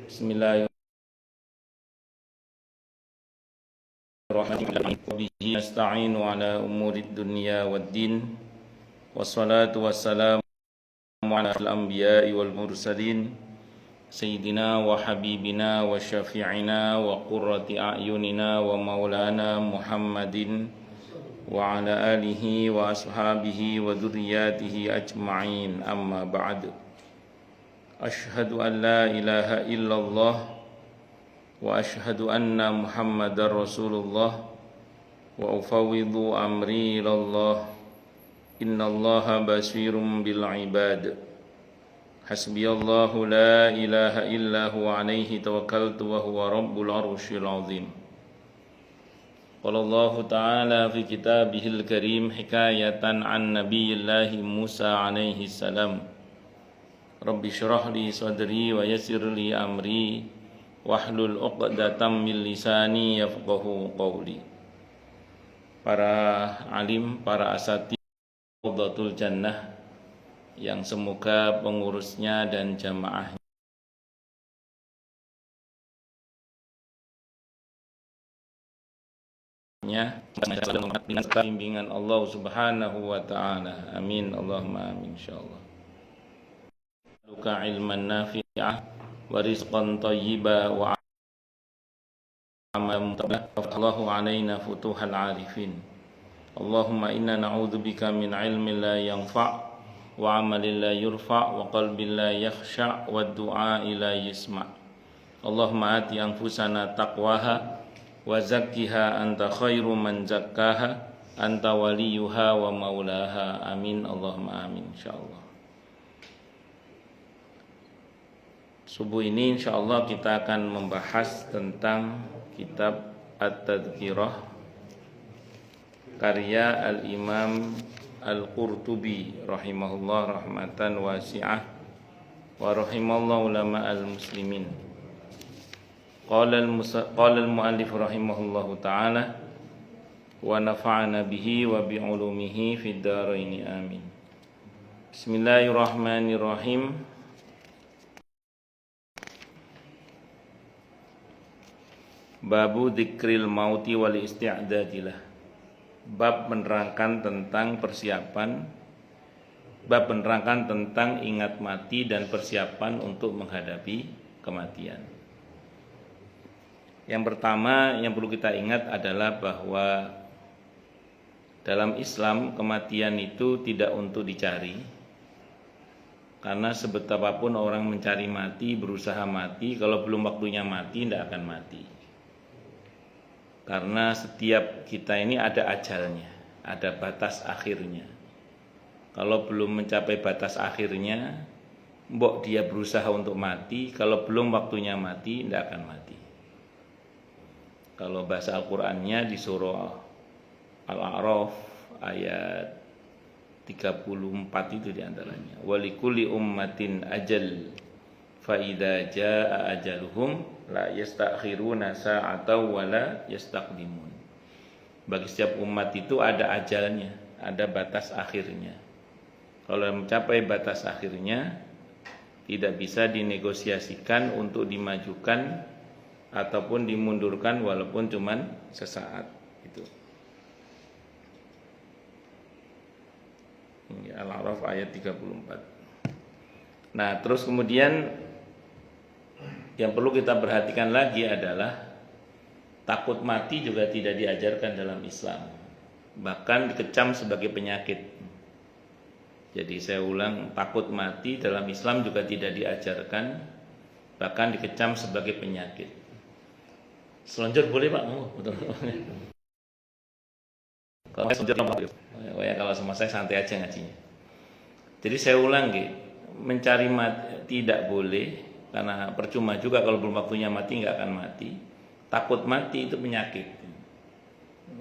Bismillahirrahmanirrahim. Bihi nasta'inu ala umurid dunya waddin. Wassalatu wassalamu ala al-anbiya'i wal mursalin Sayyidina wa habibina wa syafi'ina wa qurrati a'yunina wa maulana Muhammadin wa ala alihi wa ashabihi wa dhurriyyatihi ajma'in, amma ba'd. Ashhadu an la ilaha illallah wa ashhadu anna Muhammadar Rasulullah wa ufawwidhu amri ilallah. Innallaha basirun bil ibad. Hasbiyallahu la ilaha illa huwa alaihi tawakkaltu wa huwa rabbul arsyil azim. Qala Allah ta'ala fi kitabihil karim hikayatan an nabiyillahi Musa alaihi salam. Rabbi syrah li sadri wa yassir li amri wahlul 'uqdatam min lisani yafqahu qawli. Para alim, para asatidz Rawdatul Jannah yang semoga pengurusnya dan jamaahnya dengan bimbingan Allah Subhanahu wa taala. Amin Allahumma amin insyaallah. Luka ilman nafi'ah wa rizqan thayyiba wa amalan mutaqabbala. Allahu alaina futuhal arifin. Allahumma inna na'udzubika min ilmin la yanfa' wa amalin la yurfa' wa qalbin la yakhsha' wa du'a'i la yasma'. Allahumma ati anfusana taqwaha wa zakkiha anta khairu man zakkaha anta waliyuha wa maulaha. Amin Allahumma amin insyaallah. Subuh ini insyaallah kita akan membahas tentang kitab At-Tadhkirah karya Al-Imam Al-Qurtubi rahimahullah rahmatan wasi'ah wa rahimallahu ulama al-muslimin. Qala al-muallif rahimahullahu ta'ala wa nafa'ana bihi wa bi'ulumihi fid dharain amin. Bismillahirrahmanirrahim. Babu dzikril mauti wal isti'dadilah. Bab menerangkan tentang persiapan, bab menerangkan tentang ingat mati dan persiapan untuk menghadapi kematian. Yang pertama yang perlu kita ingat adalah bahwa dalam Islam kematian itu tidak untuk dicari. Karena sebetapapun orang mencari mati, berusaha mati, kalau belum waktunya mati tidak akan mati. Karena setiap kita ini ada ajalnya, ada batas akhirnya. Kalau belum mencapai batas akhirnya, mbok dia berusaha untuk mati, kalau belum waktunya mati, tidak akan mati. Kalau bahasa Al-Qur'annya di surah Al-A'raf ayat 34 itu diantaranya. Walikulli ummatin ajal fa idza jaa ajaluhum la yastakhiruna sa'atan wa la yastaqdimun. Bagi setiap umat itu ada ajalnya, ada batas akhirnya. Kalau mencapai batas akhirnya tidak bisa dinegosiasikan untuk dimajukan ataupun dimundurkan walaupun cuman sesaat itu. Ini Al-A'raf ayat 34. Nah, terus kemudian yang perlu kita perhatikan lagi adalah takut mati juga tidak diajarkan dalam Islam. Bahkan dikecam sebagai penyakit. Jadi saya ulang, takut mati dalam Islam juga tidak diajarkan, bahkan dikecam sebagai penyakit. Selonjor boleh Pak? Oh, betul. Kalau selonjor kalau sama saya santai aja ngajinya. Jadi saya ulang, mencari mati tidak boleh. Karena percuma juga kalau belum waktunya mati nggak akan mati. Takut mati itu penyakit.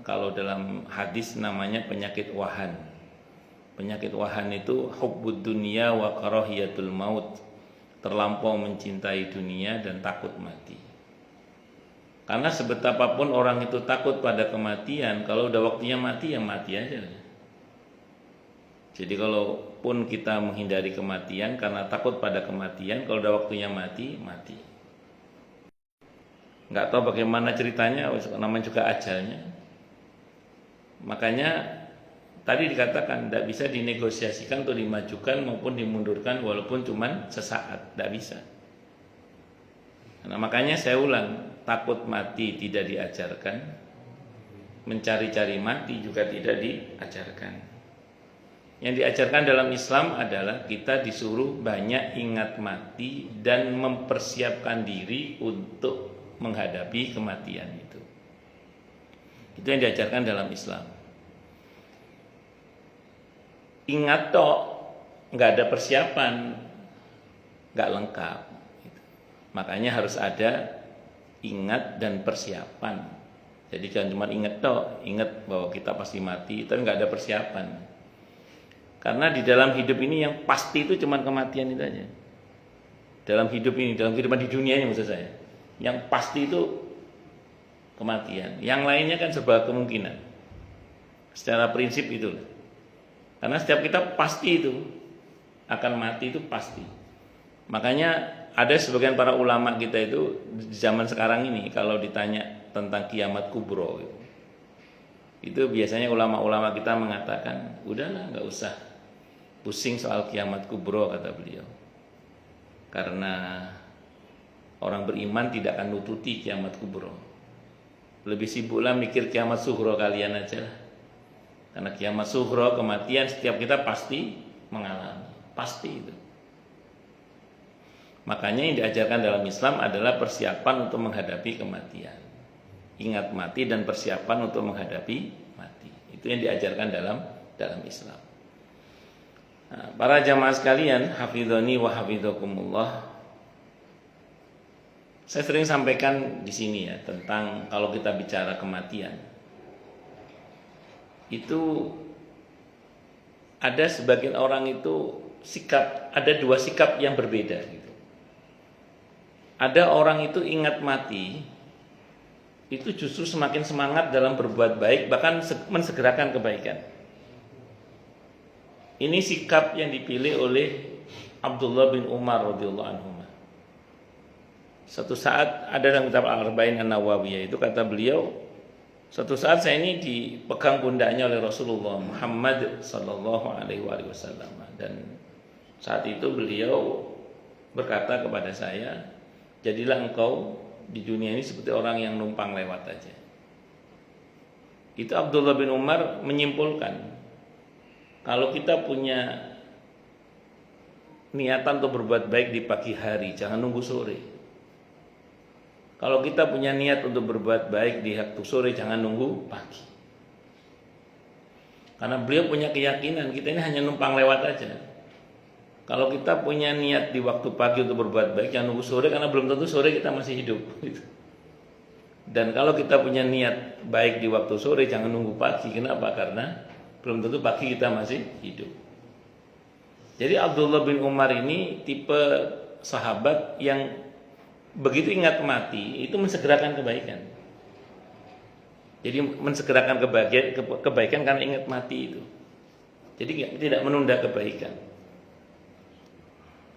Kalau dalam hadis namanya penyakit wahan. Penyakit wahan itu hubbud dunya wa karahiyatul maut. Terlampau mencintai dunia dan takut mati. Karena sebetapapun orang itu takut pada kematian, kalau udah waktunya mati ya mati aja. Jadi kalaupun kita menghindari kematian karena takut pada kematian, kalau udah waktunya mati, mati. nggak tahu bagaimana ceritanya, namanya juga ajalnya. Makanya tadi dikatakan tidak bisa dinegosiasikan untuk dimajukan maupun dimundurkan walaupun cuman sesaat, tidak bisa. Nah, makanya saya ulang, takut mati tidak diajarkan, mencari-cari mati juga tidak diajarkan. Yang diajarkan dalam Islam adalah kita disuruh banyak ingat mati dan mempersiapkan diri untuk menghadapi kematian itu. Itu yang diajarkan dalam Islam. Ingat toh, nggak ada persiapan, nggak lengkap. Makanya harus ada ingat dan persiapan. Jadi jangan cuma ingat toh, ingat bahwa kita pasti mati, tapi nggak ada persiapan. Karena di dalam hidup ini yang pasti itu cuma kematian itu aja. Dalam hidup ini, dalam kehidupan di dunia ini maksud saya, yang pasti itu kematian. Yang lainnya kan serba kemungkinan. Secara prinsip itu. Karena setiap kita pasti itu akan mati, itu pasti. Makanya ada sebagian para ulama kita itu di zaman sekarang ini kalau ditanya tentang kiamat kubro itu biasanya ulama-ulama kita mengatakan, udahlah nggak usah pusing soal kiamat kubro, kata beliau. Karena orang beriman tidak akan nututi kiamat kubro. Lebih sibuklah mikir kiamat sughro kalian aja lah. Karena kiamat sughro, kematian, setiap kita pasti mengalami. Pasti itu. Makanya yang diajarkan dalam Islam adalah persiapan untuk menghadapi kematian. Ingat mati dan persiapan untuk menghadapi mati. Itu yang diajarkan dalam Islam. Nah, para jamaah sekalian, hafidhani wa hafidhakumullah. Saya sering sampaikan di sini ya tentang kalau kita bicara kematian. Itu ada sebagian orang itu ada dua sikap yang berbeda gitu. Ada orang itu ingat mati, itu justru semakin semangat dalam berbuat baik, bahkan mensegerakan kebaikan. Ini sikap yang dipilih oleh Abdullah bin Umar radhiyallahu anhu. Satu saat ada dalam kitab Al-Arba'in An-Nawawiyah itu kata beliau, satu saat saya ini dipegang pundaknya oleh Rasulullah Muhammad sallallahu alaihi wasallam, dan saat itu beliau berkata kepada saya, jadilah engkau di dunia ini seperti orang yang numpang lewat aja. Itu Abdullah bin Umar menyimpulkan, kalau kita punya niatan untuk berbuat baik di pagi hari, jangan nunggu sore. Kalau kita punya niat untuk berbuat baik di waktu sore, jangan nunggu pagi. Karena beliau punya keyakinan kita ini hanya numpang lewat aja. Kalau kita punya niat di waktu pagi untuk berbuat baik, jangan nunggu sore, karena belum tentu sore kita masih hidup. Dan kalau kita punya niat baik di waktu sore, jangan nunggu pagi. Kenapa? Karena belum tentu pagi kita masih hidup. Jadi Abdullah bin Umar ini tipe sahabat yang begitu ingat mati itu mensegerakan kebaikan. Jadi mensegerakan kebaikan karena ingat mati itu. Jadi tidak menunda kebaikan.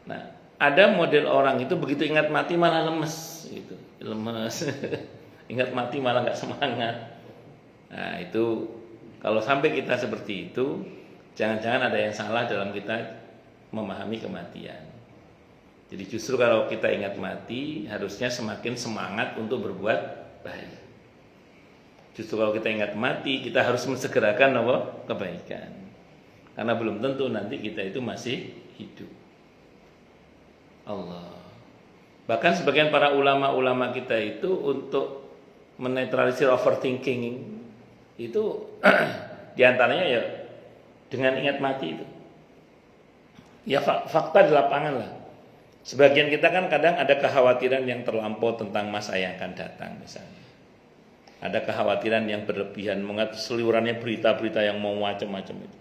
Nah, ada model orang itu begitu ingat mati malah lemes gitu. Lemes. Ingat mati malah nggak semangat. Nah, itu kalau sampai kita seperti itu, jangan-jangan ada yang salah dalam kita memahami kematian. Jadi justru kalau kita ingat mati, harusnya semakin semangat untuk berbuat baik. Justru kalau kita ingat mati, kita harus mensegerakan kebaikan. Karena belum tentu nanti kita itu masih hidup. Allah. Bahkan sebagian para ulama-ulama kita itu untuk menetralisir overthinking itu diantaranya ya dengan ingat mati itu. Ya fakta di lapangan lah. Sebagian kita kan kadang ada kekhawatiran yang terlampau tentang masa yang akan datang misalnya. Ada kekhawatiran yang berlebihan, mengat seliurannya berita-berita yang mau macam-macam itu.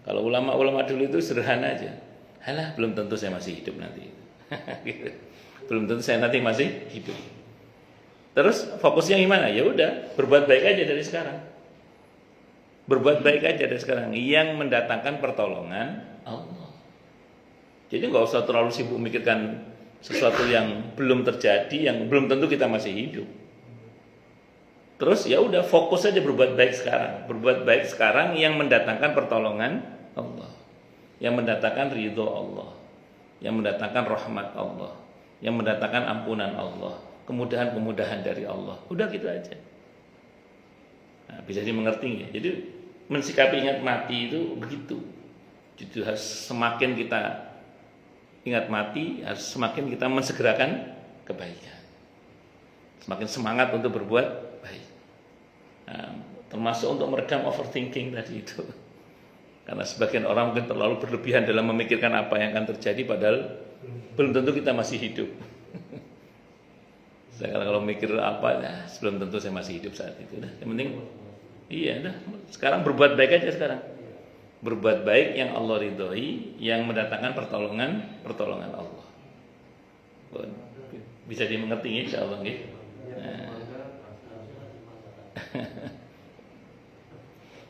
Kalau ulama-ulama dulu itu sederhana aja. Halah, belum tentu saya masih hidup nanti. Belum tentu saya nanti masih hidup. Terus fokusnya gimana? Ya udah, berbuat baik aja dari sekarang. Berbuat baik aja dari sekarang yang mendatangkan pertolongan Allah. Jadi nggak usah terlalu sibuk mikirkan sesuatu yang belum terjadi, yang belum tentu kita masih hidup. Terus ya udah fokus aja berbuat baik sekarang yang mendatangkan pertolongan Allah, yang mendatangkan ridho Allah, yang mendatangkan rahmat Allah, yang mendatangkan ampunan Allah, kemudahan-kemudahan dari Allah. Udah gitu aja. Nah, bisa dimengerti ya. Jadi mensikapi ingat mati itu begitu. Jadi harus semakin kita ingat mati, harus semakin kita mensegerakan kebaikan. Semakin semangat untuk berbuat baik. Nah, termasuk untuk meredam overthinking tadi itu. Karena sebagian orang mungkin terlalu berlebihan dalam memikirkan apa yang akan terjadi, padahal belum tentu kita masih hidup. Saya kalau mikir apa, ya, belum tentu saya masih hidup saat itu. Yang penting, iya, sekarang berbuat baik aja sekarang. Berbuat baik yang Allah ridhoi, yang mendatangkan pertolongan Allah. Bisa dimengerti ya, insyaallah nggih.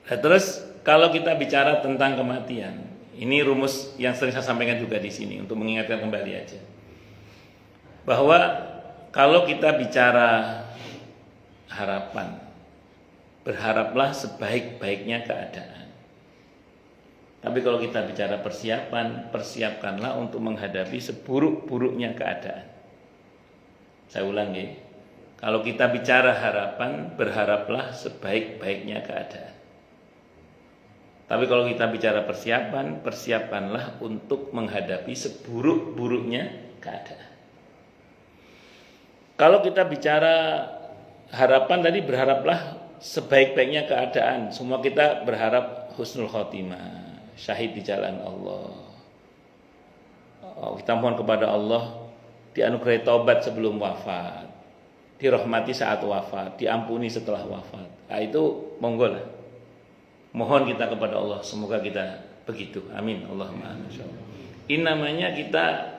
Nah, terus kalau kita bicara tentang kematian, ini rumus yang sering saya sampaikan juga di sini untuk mengingatkan kembali aja. Bahwa kalau kita bicara harapan, berharaplah sebaik-baiknya keadaan. Tapi kalau kita bicara persiapan, persiapkanlah untuk menghadapi seburuk-buruknya keadaan. Saya ulangi, kalau kita bicara harapan, berharaplah sebaik-baiknya keadaan. Tapi kalau kita bicara persiapan, persiapkanlah untuk menghadapi seburuk-buruknya keadaan. Kalau kita bicara harapan tadi, berharaplah sebaik-baiknya keadaan. Semua kita berharap husnul khotimah, syahid di jalan Allah. Kita mohon kepada Allah dianugerahi taubat sebelum wafat, dirahmati saat wafat, diampuni setelah wafat. Nah, itu monggo lah. Mohon kita kepada Allah, semoga kita begitu. Amin. Allahumma amin. Ini namanya kita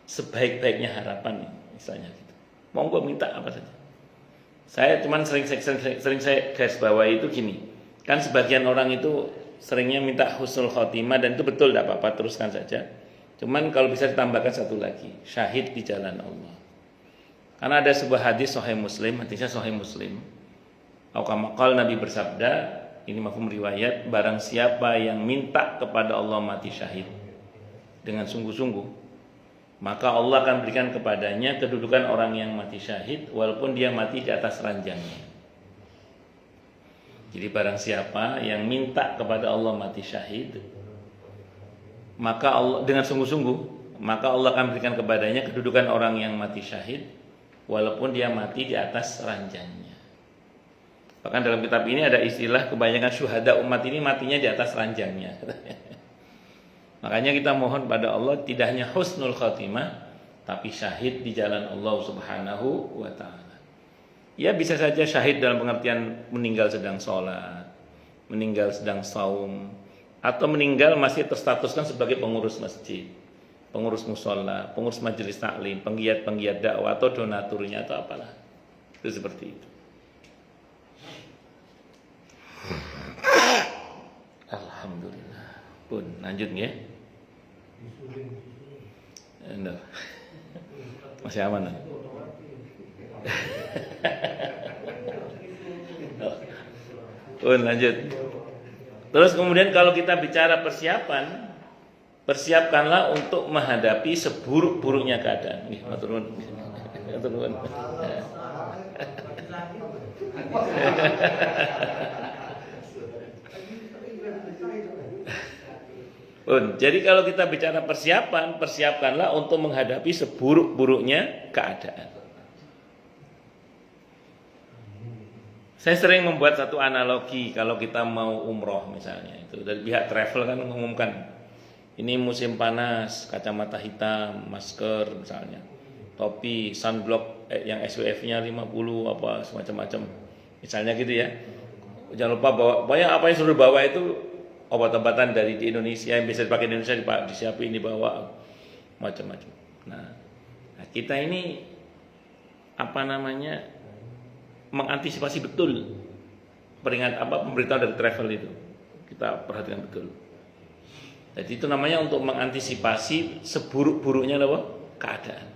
sebaik-baiknya harapan, misalnya gitu. Monggo minta apa saja. Saya cuman sering saya garis bawahi itu gini. Kan sebagian orang itu seringnya minta husnul khotimah, dan itu betul, tidak apa-apa, teruskan saja. Cuman kalau bisa ditambahkan satu lagi, syahid di jalan Allah. Karena ada sebuah hadis Sahih Muslim, hadisnya Sahih Muslim. Al-Qamakal Nabi bersabda, ini mafhum riwayat, barang siapa yang minta kepada Allah mati syahid dengan sungguh-sungguh, maka Allah akan berikan kepadanya kedudukan orang yang mati syahid walaupun dia mati di atas ranjangnya. Jadi barang siapa yang minta kepada Allah mati syahid, maka Allah dengan sungguh-sungguh, maka Allah akan berikan kepadanya kedudukan orang yang mati syahid walaupun dia mati di atas ranjangnya. Bahkan dalam kitab ini ada istilah kebanyakan syuhada umat ini matinya di atas ranjangnya. Makanya kita mohon pada Allah tidak hanya husnul khatimah, tapi syahid di jalan Allah Subhanahu wa ta'ala. Ya bisa saja syahid dalam pengertian meninggal sedang sholat, meninggal sedang saum, atau meninggal masih terstatuskan sebagai pengurus masjid, pengurus musola, pengurus majelis taklim, penggiat-penggiat dakwah, atau donaturnya, atau apalah. Itu seperti itu. Alhamdulillah. Pun lanjut ya. Masih aman. Pun lanjut. Terus kemudian kalau kita bicara persiapan, persiapkanlah untuk menghadapi seburuk-buruknya keadaan. Nih, matur nuwun. Matur nuwun. Jadi kalau kita bicara persiapan, persiapkanlah untuk menghadapi seburuk-buruknya keadaan. Saya sering membuat satu analogi kalau kita mau umroh misalnya, itu dari pihak travel kan mengumumkan ini musim panas, kacamata hitam, masker misalnya, topi, sunblock yang SPF-nya 50 apa semacam-macam, misalnya gitu ya. Jangan lupa bawa, banyak apa yang suruh bawa itu obat-obatan dari di Indonesia yang bisa dipakai di Indonesia disiapin, dibawa macam-macam. Nah, kita ini apa namanya mengantisipasi betul pemberitahuan dari travel itu. Kita perhatikan betul. Jadi itu namanya untuk mengantisipasi seburuk-buruknya apa? Keadaan.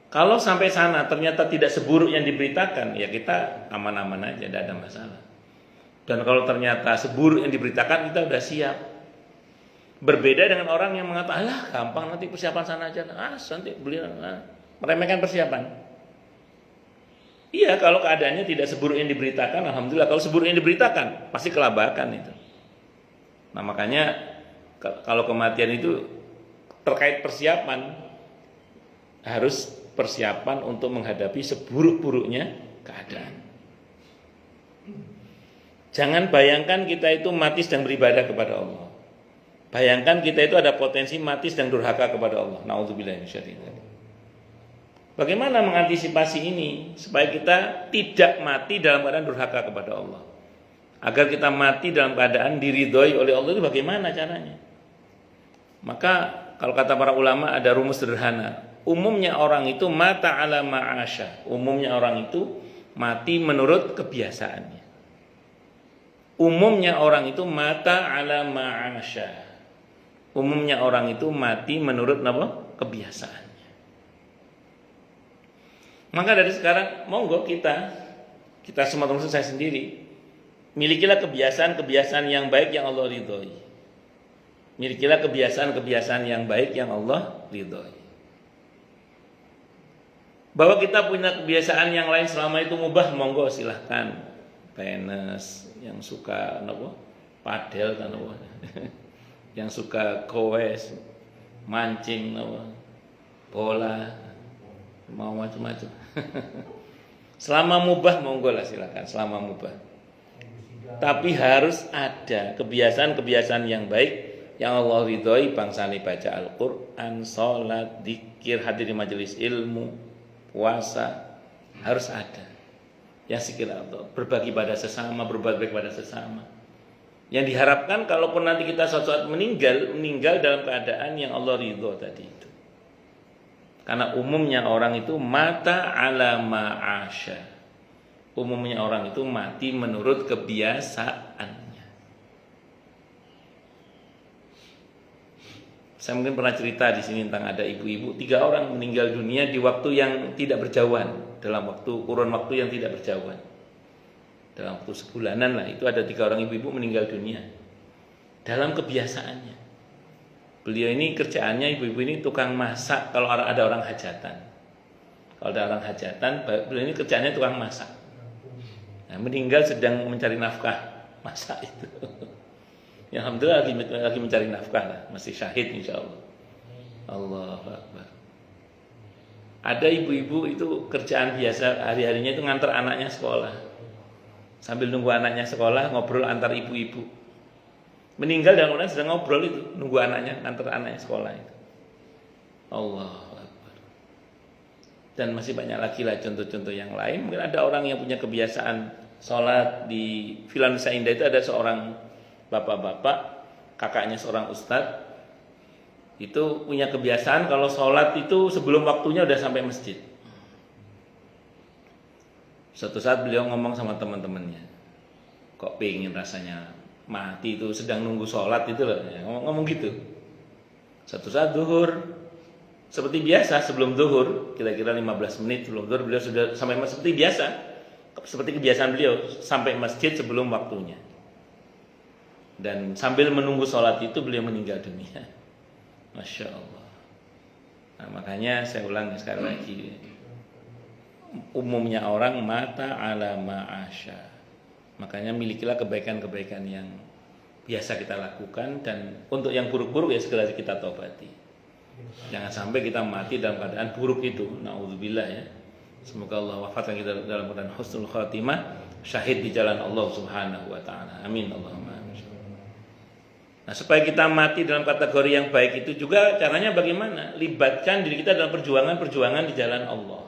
Kalau sampai sana ternyata tidak seburuk yang diberitakan, ya kita aman-aman aja, tidak ada masalah. Dan kalau ternyata seburuk yang diberitakan, kita udah siap. Berbeda dengan orang yang mengatakan, alah gampang nanti persiapan sana aja, nanti beli, meremehkan persiapan. Iya, kalau keadaannya tidak seburuk yang diberitakan, alhamdulillah. Kalau seburuk yang diberitakan, pasti kelabakan itu. Nah makanya kalau kematian itu terkait persiapan, harus persiapan untuk menghadapi seburuk-buruknya keadaan. Jangan bayangkan kita itu mati sedang beribadah kepada Allah. Bayangkan kita itu ada potensi mati sedang durhaka kepada Allah. Nauzubillahi minasyaitonir. Bagaimana mengantisipasi ini supaya kita tidak mati dalam keadaan durhaka kepada Allah? Agar kita mati dalam keadaan diridhoi oleh Allah, itu bagaimana caranya? Maka kalau kata para ulama ada rumus sederhana. Umumnya orang itu mata ala ma'asya. Umumnya orang itu mati menurut kebiasaannya. Umumnya orang itu mata ala ma'asya. Umumnya orang itu mati menurut apa? Kebiasaannya. Maka dari sekarang monggo kita semua termasuk saya sendiri, milikilah kebiasaan-kebiasaan yang baik yang Allah ridhoi. Milikilah kebiasaan-kebiasaan yang baik yang Allah ridhoi. Bahwa kita punya kebiasaan yang lain selama itu mubah, monggo silahkan. Tenis, yang suka padel kan yang suka goes, mancing bola, mau macam-macam. Selama mubah monggo lah silahkan, selama mubah. Tapi harus ada kebiasaan-kebiasaan yang baik yang Allah ridhoi, bangsane baca Al-Qur'an, salat, zikir, hadir di majelis ilmu, puasa, harus ada. Yang sekira berbagi pada sesama, berbuat baik pada sesama. Yang diharapkan kalaupun nanti kita suatu saat meninggal dalam keadaan yang Allah ridho tadi itu. Karena umumnya orang itu mata ala ma'asya. Umumnya orang itu mati menurut kebiasaannya. Saya mungkin pernah cerita di sini tentang ada ibu-ibu 3 orang meninggal dunia di waktu yang tidak berjauhan, dalam kurun waktu yang tidak berjauhan. Dalam waktu sebulanan lah, itu ada 3 orang ibu-ibu meninggal dunia. Dalam kebiasaannya. Beliau ini kerjaannya, ibu-ibu ini tukang masak kalau ada orang hajatan. Kalau ada orang hajatan, beliau ini kerjaannya tukang masak. Nah, meninggal sedang mencari nafkah masak itu. Ya, alhamdulillah lagi mencari nafkah lah, masih syahid insyaallah. Allahu Akbar. Ada ibu-ibu itu kerjaan biasa hari-harinya itu ngantar anaknya sekolah. Sambil nunggu anaknya sekolah, ngobrol antar ibu-ibu. Meninggal dan orang sedang ngobrol itu, nunggu anaknya, ngantar anaknya sekolah itu. Allahu Akbar. Dan masih banyak lagi lah contoh-contoh yang lain. Mungkin ada orang yang punya kebiasaan sholat di Villa Nusa Indah itu ada seorang bapak-bapak, kakaknya seorang ustadz, itu punya kebiasaan kalau sholat itu sebelum waktunya udah sampai masjid. Suatu saat beliau ngomong sama teman-temannya, kok pengen rasanya mati itu sedang nunggu sholat itu loh, ngomong gitu. Suatu saat zuhur, seperti biasa sebelum zuhur, kira-kira 15 menit sebelum zuhur beliau sudah sampai seperti biasa, seperti kebiasaan beliau sampai masjid sebelum waktunya. Dan sambil menunggu sholat itu beliau meninggal dunia. Masya Allah. Nah, makanya saya ulang sekali lagi, umumnya orang mata ala ma'asya. Makanya milikilah kebaikan-kebaikan yang biasa kita lakukan, dan untuk yang buruk-buruk ya segera kita tobati. Jangan sampai kita mati dalam keadaan buruk itu. Nauzubillah ya. Semoga Allah wafatkan kita dalam keadaan husnul khatimah, syahid di jalan Allah Subhanahu wa taala. Amin Allahumma. Nah, supaya kita mati dalam kategori yang baik itu juga caranya bagaimana? Libatkan diri kita dalam perjuangan di jalan Allah.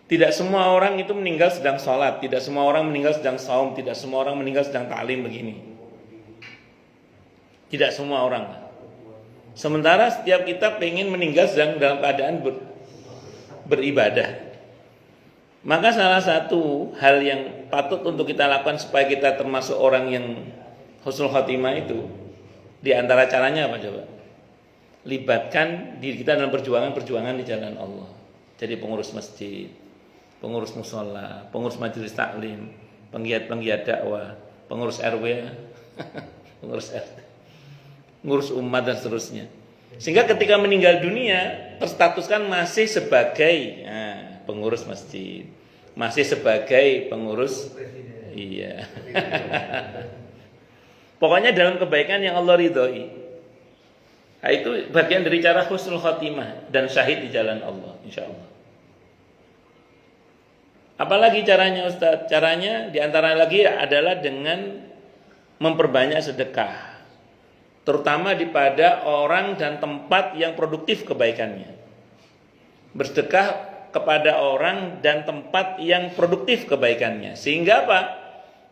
Tidak semua orang itu meninggal sedang sholat, tidak semua orang meninggal sedang saum, tidak semua orang meninggal sedang ta'lim begini. Tidak semua orang. Sementara setiap kita pengen meninggal sedang dalam keadaan beribadah. Maka salah satu hal yang patut untuk kita lakukan supaya kita termasuk orang yang husnul khotimah itu, Di antara caranya apa coba? Libatkan diri kita dalam perjuangan di jalan Allah. Jadi pengurus masjid, pengurus musola, pengurus majelis taklim, penggiat-penggiat dakwah, pengurus RW, pengurus RT, ngurus umat dan seterusnya. Sehingga ketika meninggal dunia terstatuskan masih sebagai pengurus masjid, masih sebagai pengurus, iya. Pokoknya dalam kebaikan yang Allah ridhoi. Nah, itu bagian dari cara husnul khotimah dan syahid di jalan Allah, insya Allah. Apalagi caranya Ustaz? Caranya diantara lagi adalah dengan memperbanyak sedekah, terutama pada orang dan tempat yang produktif kebaikannya. Bersedekah kepada orang dan tempat yang produktif kebaikannya. Sehingga apa?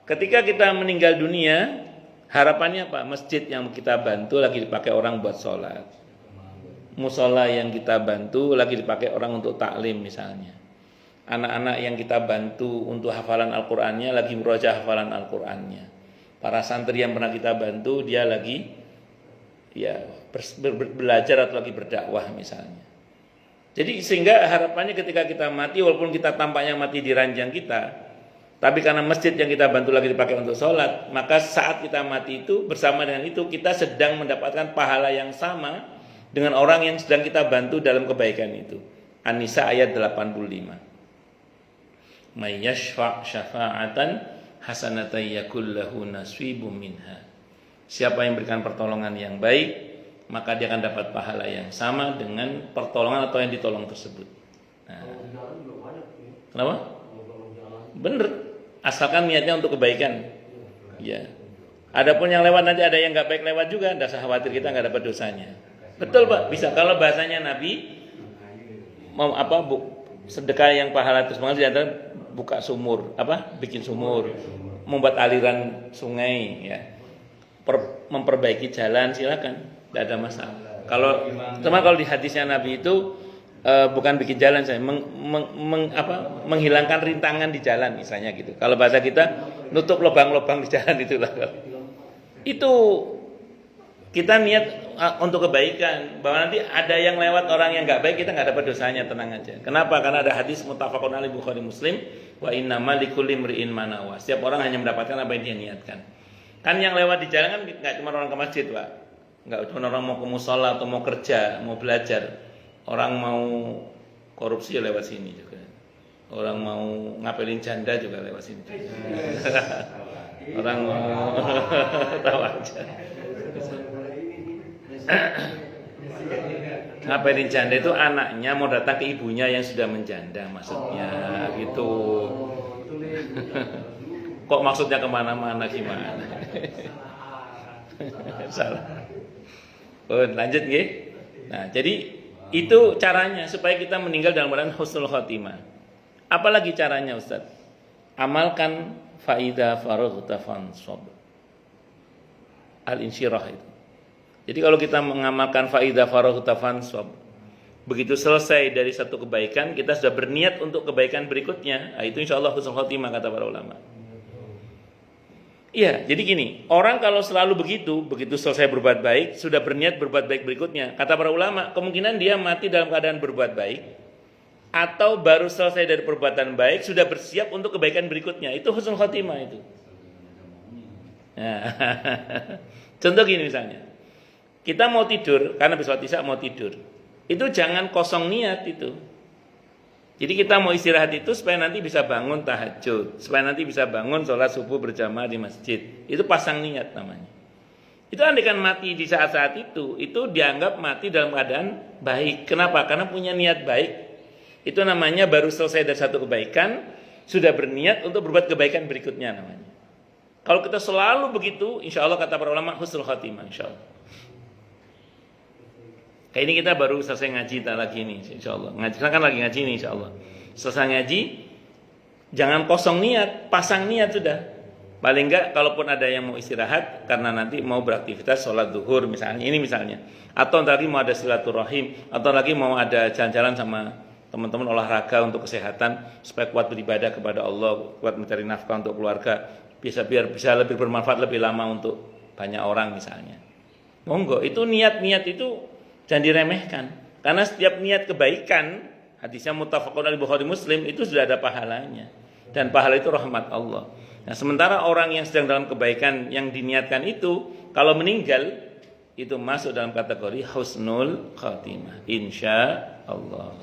Ketika kita meninggal dunia, harapannya apa? Masjid yang kita bantu lagi dipakai orang buat sholat, musola yang kita bantu lagi dipakai orang untuk taklim misalnya, anak-anak yang kita bantu untuk hafalan Al-Qur'annya lagi murojaah hafalan Al-Qur'annya, para santri yang pernah kita bantu dia lagi belajar atau lagi berdakwah misalnya. Jadi sehingga harapannya ketika kita mati, walaupun kita tampaknya mati di ranjang kita, tapi karena masjid yang kita bantu lagi dipakai untuk sholat, maka saat kita mati itu bersama dengan itu kita sedang mendapatkan pahala yang sama dengan orang yang sedang kita bantu dalam kebaikan itu. An-Nisa ayat 85. May yashfa' syafa'atan hasanatan yakul lahu nasibum minha. Siapa yang berikan pertolongan yang baik, maka dia akan dapat pahala yang sama dengan pertolongan atau yang ditolong tersebut. Nah, kenapa? Bener, asalkan niatnya untuk kebaikan. Ya. Adapun yang lewat nanti ada yang nggak baik lewat juga, tidak usah khawatir, kita nggak dapat dosanya. Betul Pak, bisa. Kalau bahasanya Nabi, sedekah yang pahala terus banget diantara buka sumur, bikin sumur, membuat aliran sungai, ya, memperbaiki jalan, silakan, tidak ada masalah. Kalau di hadisnya Nabi itu bukan bikin jalan, saya menghilangkan rintangan di jalan misalnya gitu. Kalau bahasa kita nutup lubang-lubang di jalan itulah. Itu kita niat untuk kebaikan, bahwa nanti ada yang lewat orang yang nggak baik, kita nggak dapat dosanya, tenang aja. Kenapa? Karena ada hadis muttafaqun alaih Bukhari Muslim, wa innamal likulli imri'in ma nawa. Setiap orang hanya mendapatkan apa yang dia niatkan. Kan yang lewat di jalan kan nggak cuma orang ke masjid, Pak. Nggak cuma orang mau ke musola atau mau kerja, mau belajar. Orang mau korupsi ya lewat sini juga. Orang mau ngapelin janda juga lewat sini juga. Orang mau tahu aja. Ngapelin janda itu anaknya mau datang ke ibunya yang sudah menjanda, maksudnya gitu. Kok maksudnya kemana-mana gimana? Salah. Lanjut nggih. Nah, jadi itu caranya supaya kita meninggal dalam keadaan husnul khotimah. Apalagi caranya Ustaz? Amalkan faida faraghta fansab. Al-insyirah itu. Jadi kalau kita mengamalkan faida faraghta fansab, begitu selesai dari satu kebaikan, kita sudah berniat untuk kebaikan berikutnya. Nah, itu insyaallah husnul khotimah kata para ulama. Iya, jadi gini, orang kalau selalu begitu selesai berbuat baik, sudah berniat berbuat baik berikutnya. Kata para ulama, kemungkinan dia mati dalam keadaan berbuat baik, atau baru selesai dari perbuatan baik, sudah bersiap untuk kebaikan berikutnya. Itu husnul khotimah itu. Nah, contoh gini misalnya, kita mau tidur, karena besok Isya mau tidur. Itu jangan kosong niat itu. Jadi kita mau istirahat itu supaya nanti bisa bangun tahajud, supaya nanti bisa bangun sholat subuh berjamaah di masjid. Itu pasang niat namanya. Itu andaikan mati di saat-saat itu dianggap mati dalam keadaan baik. Kenapa? Karena punya niat baik. Itu namanya baru selesai dari satu kebaikan, sudah berniat untuk berbuat kebaikan berikutnya namanya. Kalau kita selalu begitu, insya Allah kata para ulama husnul khotimah, insya Allah. Kayak ini kita baru selesai ngaji lagi nih, insya Allah. Kita kan lagi ngaji nih, insya Allah. Selesai ngaji, jangan kosong niat, pasang niat sudah. Paling enggak, kalaupun ada yang mau istirahat karena nanti mau beraktivitas sholat zuhur misalnya, ini misalnya, atau nanti mau ada silaturahim, atau lagi mau ada jalan-jalan sama teman-teman olahraga untuk kesehatan supaya kuat beribadah kepada Allah, kuat mencari nafkah untuk keluarga, biar bisa lebih bermanfaat lebih lama untuk banyak orang misalnya. Monggo, itu niat-niat itu jangan diremehkan. Karena setiap niat kebaikan, hadisnya muttafaqun alaih Bukhari Muslim, itu sudah ada pahalanya. Dan pahala itu rahmat Allah. Nah, sementara orang yang sedang dalam kebaikan yang diniatkan itu, kalau meninggal, itu masuk dalam kategori husnul khatimah. Insya Allah.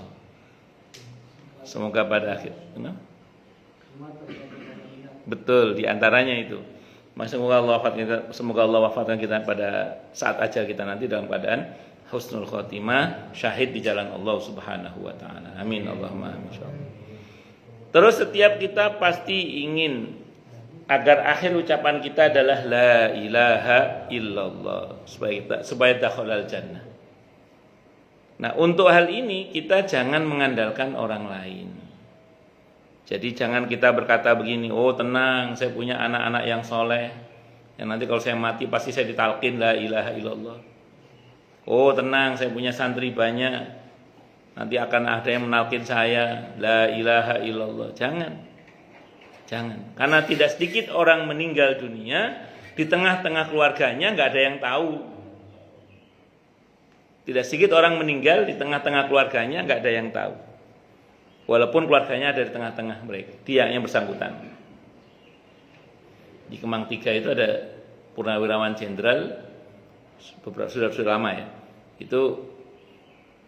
Semoga pada akhir. Betul, diantaranya itu. Semoga Allah wafatkan kita pada saat ajal kita nanti dalam keadaan husnul khotimah, syahid di jalan Allah Subhanahu wa taala. Amin Allahumma amin. Terus setiap kita pasti ingin agar akhir ucapan kita adalah la ilaha illallah supaya dakhalal jannah. Nah, untuk hal ini kita jangan mengandalkan orang lain. Jadi jangan kita berkata begini, oh tenang, saya punya anak-anak yang soleh, yang nanti kalau saya mati pasti saya ditalkin la ilaha illallah. Oh tenang, saya punya santri banyak, nanti akan ada yang menalkin saya la ilaha illallah. Jangan. Karena tidak sedikit orang meninggal dunia, di tengah-tengah keluarganya nggak ada yang tahu. Tidak sedikit orang meninggal, di tengah-tengah keluarganya nggak ada yang tahu. Walaupun keluarganya ada di tengah-tengah mereka, dia yang bersangkutan. Di Kemang 3 itu ada purnawirawan jenderal, sudah lama ya. Itu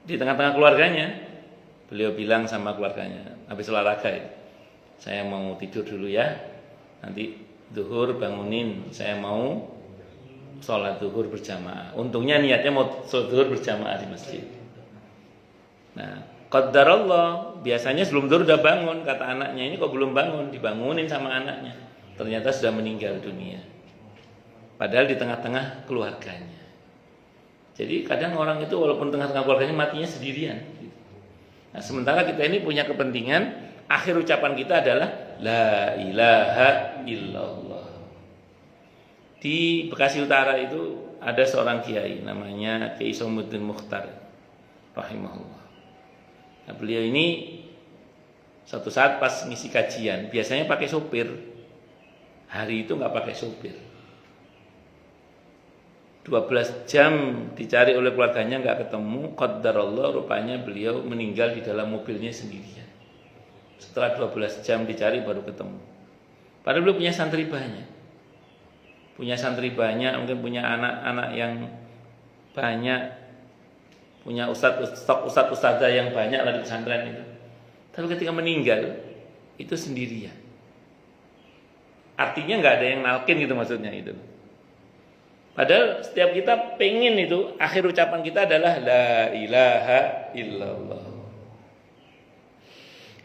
di tengah-tengah keluarganya, beliau bilang sama keluarganya, habis olahraga ya, saya mau tidur dulu ya, nanti zuhur bangunin, saya mau sholat zuhur berjamaah. Untungnya niatnya mau sholat zuhur berjamaah di masjid. Nah, qadarullah, biasanya sebelum zuhur udah bangun, kata anaknya, ini kok belum bangun, dibangunin sama anaknya. Ternyata sudah meninggal dunia. Padahal di tengah-tengah keluarganya. Jadi kadang orang itu walaupun tengah-tengah keluarganya matinya sendirian. Nah, sementara kita ini punya kepentingan, akhir ucapan kita adalah la ilaha illallah. Di Bekasi Utara itu ada seorang kiai namanya Kiai Somuddin Mukhtar rahimahullah. Nah, beliau ini suatu saat pas ngisi kajian, biasanya pakai sopir. Hari itu nggak pakai sopir. 12 jam dicari oleh keluarganya nggak ketemu. Qadarullah, rupanya beliau meninggal di dalam mobilnya sendirian. Setelah 12 jam dicari baru ketemu. Padahal beliau punya santri banyak. Mungkin punya anak-anak yang banyak, punya ustadz-ustadzah yang banyak lah di pesantren itu. Tapi ketika meninggal itu sendirian. Artinya nggak ada yang nalkin gitu maksudnya itu. Padahal setiap kita pengen itu akhir ucapan kita adalah la ilaha illallah.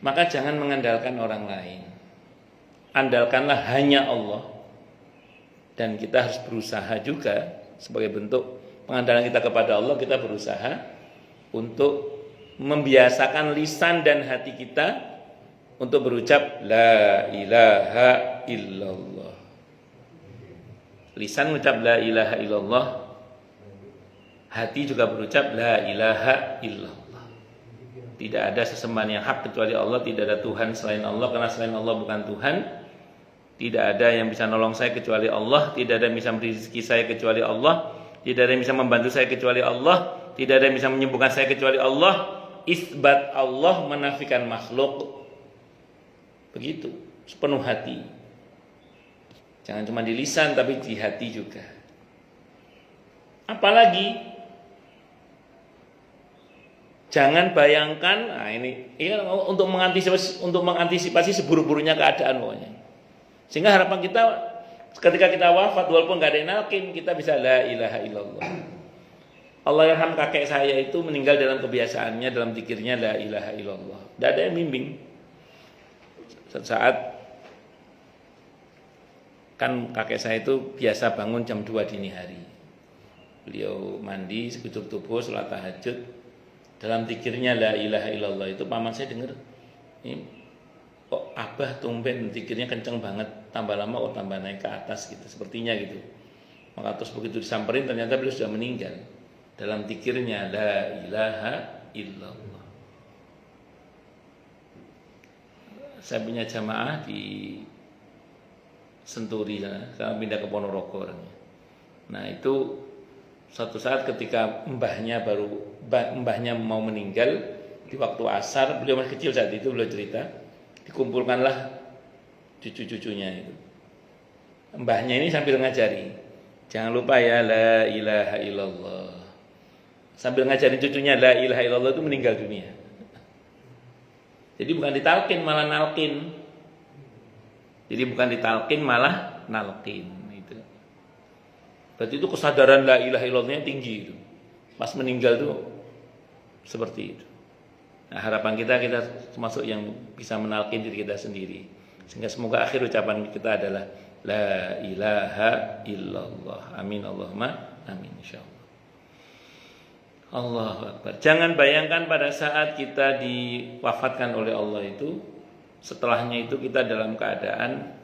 Maka jangan mengandalkan orang lain. Andalkanlah hanya Allah. Dan kita harus berusaha juga sebagai bentuk pengandalan kita kepada Allah, kita berusaha untuk membiasakan lisan dan hati kita untuk berucap la ilaha illallah. Lisan mengucap la ilaha illallah, hati juga berucap la ilaha illallah. Tidak ada sesembahan yang hak kecuali Allah, tidak ada Tuhan selain Allah, karena selain Allah bukan Tuhan. Tidak ada yang bisa nolong saya kecuali Allah, tidak ada yang bisa memberi rezeki saya kecuali Allah, tidak ada yang bisa membantu saya kecuali Allah, tidak ada yang bisa menyembuhkan saya kecuali Allah. Isbat Allah, menafikan makhluk. Begitu, sepenuh hati. Jangan cuma di lisan tapi di hati juga. Apalagi jangan bayangkan, nah ini untuk mengantisipasi seburuk-buruknya keadaan pokoknya. Sehingga harapan kita ketika kita wafat walaupun nggak ada yang nalkin, kita bisa la ilaha illallah. Allah yarham, kakek saya itu meninggal dalam kebiasaannya, dalam zikirnya la ilaha illallah. Tidak ada yang bimbing. Saat kan kakek saya itu biasa bangun jam 2 dini hari. Beliau mandi, sekujur tubuh, sholat tahajud. Dalam zikirnya la ilaha illallah itu paman saya dengar, ini kok abah tumben zikirnya kenceng banget, tambah lama kok tambah naik ke atas gitu, sepertinya gitu. Maka terus begitu disamperin ternyata beliau sudah meninggal dalam zikirnya la ilaha illallah. Saya punya jamaah di Senturi sana, sekarang pindah ke Ponorogo orangnya. Nah itu Suatu saat ketika mbahnya mau meninggal di waktu asar, beliau masih kecil saat itu, beliau cerita, dikumpulkanlah cucu-cucunya itu. Mbahnya ini sambil ngajari, jangan lupa ya la ilaha illallah. Sambil ngajarin cucunya la ilaha illallah itu meninggal dunia. Jadi bukan ditalkin malah nalkin. Jadi bukan ditalkin malah nalkin. Berarti itu kesadaran la ilaha illallahnya tinggi itu. Pas meninggal itu seperti itu. Nah, harapan kita termasuk yang bisa menalkin diri kita sendiri. Sehingga semoga akhir ucapan kita adalah la ilaha illallah. Amin Allahumma amin insyaallah. Allahu akbar. Jangan bayangkan pada saat kita diwafatkan oleh Allah itu, setelahnya itu kita dalam keadaan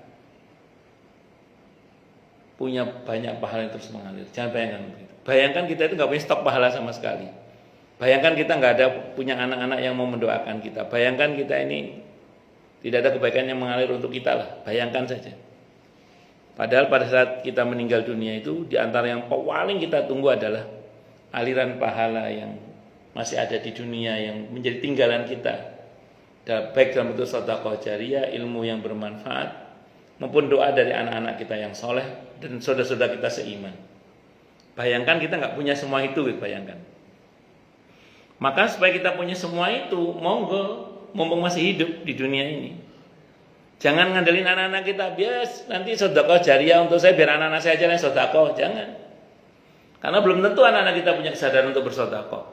punya banyak pahala yang terus mengalir. Jangan bayangkan begitu. Bayangkan kita itu nggak punya stok pahala sama sekali. Bayangkan kita nggak ada punya anak-anak yang mau mendoakan kita. Bayangkan kita ini tidak ada kebaikan yang mengalir untuk kita lah. Bayangkan saja. Padahal pada saat kita meninggal dunia itu, di antara yang paling kita tunggu adalah aliran pahala yang masih ada di dunia yang menjadi tinggalan kita. Baik dalam bentuk sedekah jariyah, ilmu yang bermanfaat, maupun doa dari anak-anak kita yang soleh dan saudara-saudara kita seiman. Bayangkan kita nggak punya semua itu, bayangkan. Maka supaya kita punya semua itu, monggo, mumpung masih hidup di dunia ini, jangan ngandelin anak-anak kita, bias nanti sedekah jariyah untuk saya biar anak-anak saya aja yang sedekah, jangan. Karena belum tentu anak-anak kita punya kesadaran untuk bersedekah.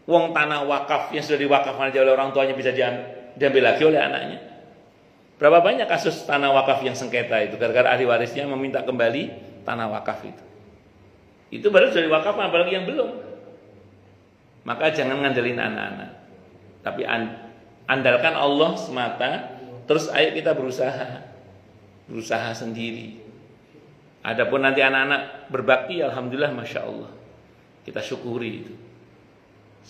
Uang tanah wakaf yang sudah diwakafkan oleh orang tuanya bisa diambil lagi oleh anaknya. Berapa banyak kasus tanah wakaf yang sengketa itu gara-gara ahli warisnya meminta kembali tanah wakaf itu. Itu baru sudah diwakafkan, apalagi yang belum. Maka jangan ngandelin anak-anak, tapi andalkan Allah semata. Terus ayo kita berusaha sendiri. Adapun nanti anak-anak berbakti, alhamdulillah, masya Allah, kita syukuri itu.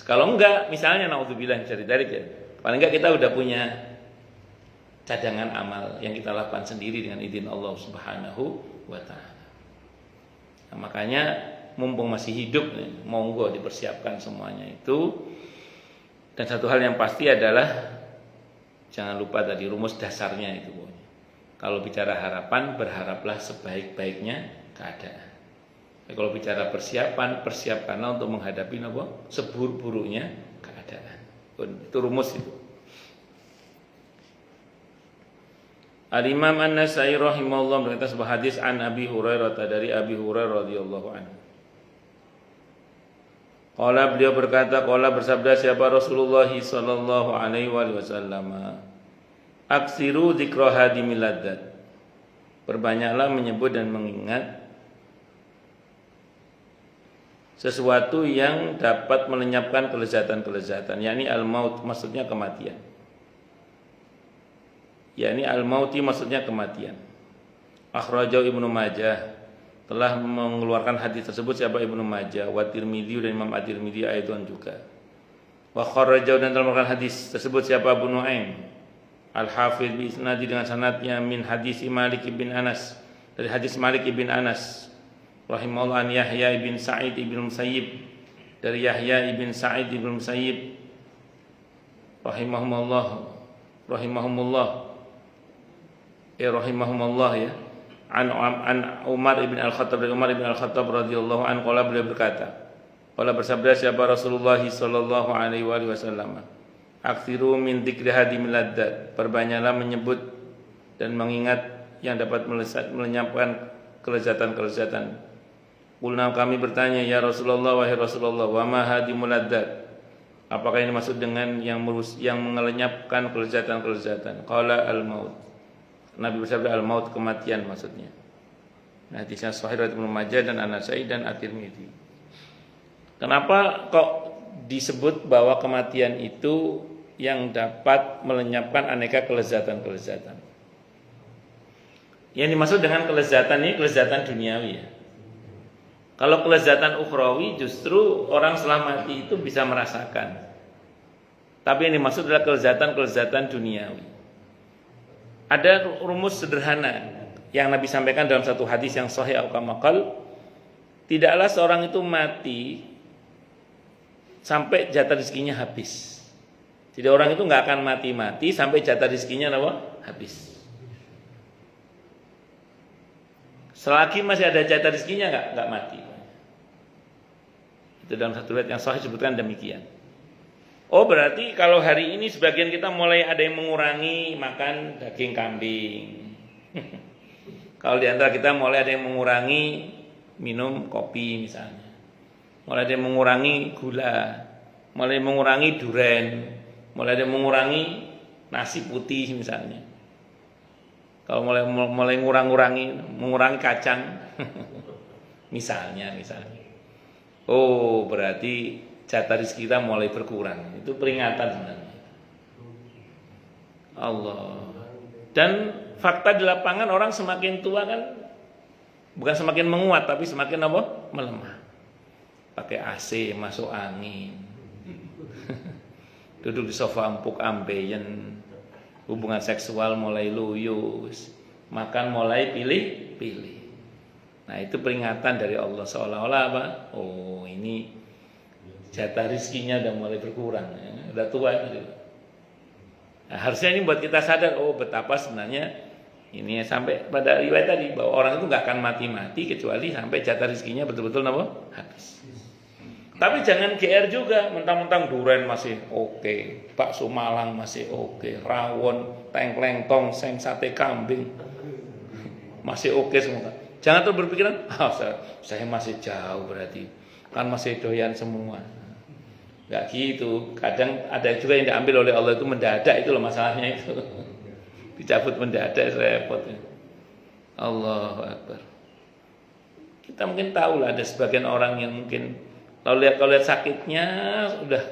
Kalau enggak, misalnya naudzubillah dari ya, paling enggak kita udah punya cadangan amal yang kita lakukan sendiri dengan izin Allah Subhanahu wa taala. Nah, makanya mumpung masih hidup nih, monggo dipersiapkan semuanya itu. Dan satu hal yang pasti adalah jangan lupa tadi rumus dasarnya itu. Kalau bicara harapan, berharaplah sebaik-baiknya keadaan. Kalau bicara persiapan, persiapkanlah untuk menghadapi seburuk-buruknya keadaan. Itu rumus itu. Al-Imam An-Nasai rahimahullah berkata sebuah hadis an Abi Hurairah, dari Abi Hurairah radhiyallahu anhu. Qala, beliau berkata, qala bersabda siapa Rasulullah sallallahu alaihi wasallam, aksiru dzikra hadimil ladzat. Perbanyaklah menyebut dan mengingat sesuatu yang dapat melenyapkan kelezatan-kelezatan, yakni al-maut, maksudnya kematian. Yakni al-mauti maksudnya kematian. Akhrajahu Ibnu Majah, telah mengeluarkan hadis tersebut siapa Ibnu Majah, wa Tirmidzi dan Imam At-Tirmidzi aidan juga. Wa kharrajahu dan telah mengeluarkan hadis tersebut siapa Abu Nuaim Al-Hafidz bi isnadi dengan sanadnya min hadis Malik bin Anas, dari hadis Malik bin Anas rahimahullah an Yahya bin Sa'id bin Musayyib, dari Yahya bin Sa'id bin Musayyib rahimahumullah ya, an Umar bin Al-Khattab, dari Umar bin Al-Khattab radhiyallahu anhu, qala, beliau berkata, qala bersabda siapa Rasulullah sallallahu alaihi wasallam, aksiru min dzikri hadimil ladzat, perbanyaklah menyebut dan mengingat yang dapat melenyapkan kelezatan-kelezatan. Qulna, kami bertanya, ya Rasulullah, wahai Rasulullah, wa ma hadimul ladzat, apakah ini maksud dengan yang melenyapkan kelezatan-kelezatan? Qala al-maut, Nabi bersabda al-maut, kematian maksudnya. Nah, hadisnya sahih riwayat Ibnu Majah dan An-Nasai dan At-Tirmidzi. Kenapa kok disebut bahwa kematian itu yang dapat melenyapkan aneka kelezatan-kelezatan? Yang dimaksud dengan kelezatan ini kelezatan duniawi ya. Kalau kelezatan ukhrawi justru orang setelah mati itu bisa merasakan. Tapi yang dimaksud adalah kelezatan-kelezatan duniawi. Ada rumus sederhana yang Nabi sampaikan dalam satu hadis yang sahih al-kamakal, tidaklah seorang itu mati sampai jatah rezekinya habis. Jadi orang itu nggak akan mati-mati sampai jatah rezekinya habis. Selagi masih ada jatah rezekinya nggak mati. Itu dalam satu riwayat yang sahih disebutkan demikian. Oh, berarti kalau hari ini sebagian kita mulai ada yang mengurangi makan daging kambing. Kalau di antara kita mulai ada yang mengurangi minum kopi misalnya. Mulai ada yang mengurangi gula, mulai mengurangi duren, mulai ada yang mengurangi nasi putih misalnya. Kalau mulai mengurangi kacang, misalnya. Oh, berarti jatah rezeki kita mulai berkurang. Itu peringatan sebenarnya. Allah. Dan fakta di lapangan orang semakin tua kan bukan semakin menguat tapi semakin melemah. Pakai AC, masuk angin. Duduk di sofa empuk ambeien. Hubungan seksual mulai luyus. Makan mulai pilih-pilih. Nah, itu peringatan dari Allah seolah-olah apa? Oh, ini jatah rezekinya udah mulai berkurang, ya. Udah tua gitu. Nah, harusnya ini buat kita sadar, oh betapa sebenarnya ini sampai pada riwayat tadi bahwa orang itu nggak akan mati-mati kecuali sampai jatah rezekinya betul-betul habis. Tapi jangan GR juga, mentang-mentang duren masih oke, bakso Malang masih oke, rawon, tengkleng-tong, seng sate kambing masih oke semua. Jangan tuh berpikiran, saya masih jauh berarti, kan masih doyan semua. Gak gitu. Kadang ada juga yang diambil oleh Allah itu mendadak, itu loh masalahnya itu. Dicabut mendadak, repot. Allahu Akbar. Kita mungkin tahu lah ada sebagian orang yang mungkin kalau lihat sakitnya udah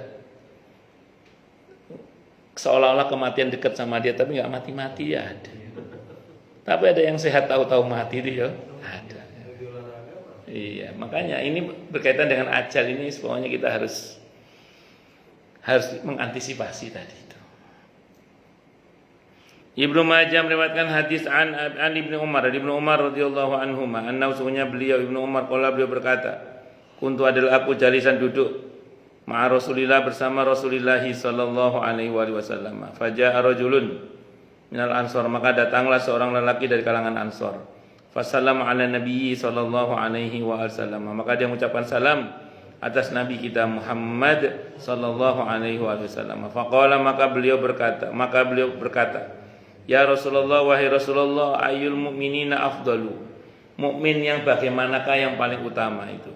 seolah-olah kematian dekat sama dia, tapi nggak mati-mati ya ada. Tapi ada yang sehat tahu-tahu mati dia ada. Iya, makanya ini berkaitan dengan ajal ini, semuanya kita harus mengantisipasi tadi itu. Ibnu Majah meriwayatkan hadis an Ibnu Umar, dari Ibnu Umar radhiyallahu anhu, annahu sungguhnya beliau Ibnu Umar beliau berkata, kuntu adalah aku jalisan duduk ma'a Rasulillah bersama Rasulullah sallallahu alaihi wasallam. Faja'a rajulun minal ansor, maka datanglah seorang lelaki dari kalangan ansor. Fasallama ala nabiyyi sallallahu alaihi wasallam, maka dia mengucapkan salam atas nabi kita Muhammad sallallahu alaihi wasallam. Faqala, maka beliau berkata, ya Rasulullah, wahai Rasulullah, ayyul mu'minina afdalu, mukmin yang bagaimanakah yang paling utama itu?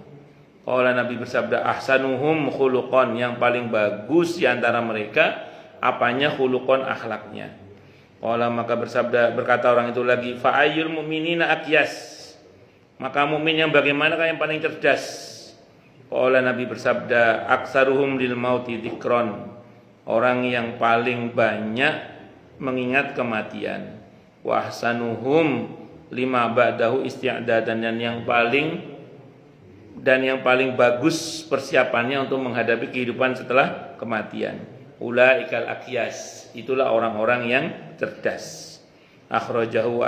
Qala, Nabi bersabda, ahsanuhum khuluqan, yang paling bagus di antara mereka apanya? Khuluqan, akhlaknya. Qala, maka berkata orang itu lagi, fa ayyul mu'minina akyas, maka mukmin yang bagaimanakah yang paling cerdas? Qala, Nabi bersabda, aksaruhum lil mauti dzikron, orang yang paling banyak mengingat kematian. Wa ahsanuhum lima ba'dahu isti'dadan, dan yang paling bagus persiapannya untuk menghadapi kehidupan setelah kematian. Ulaikal akyas, itulah orang-orang yang cerdas. Akhrajahu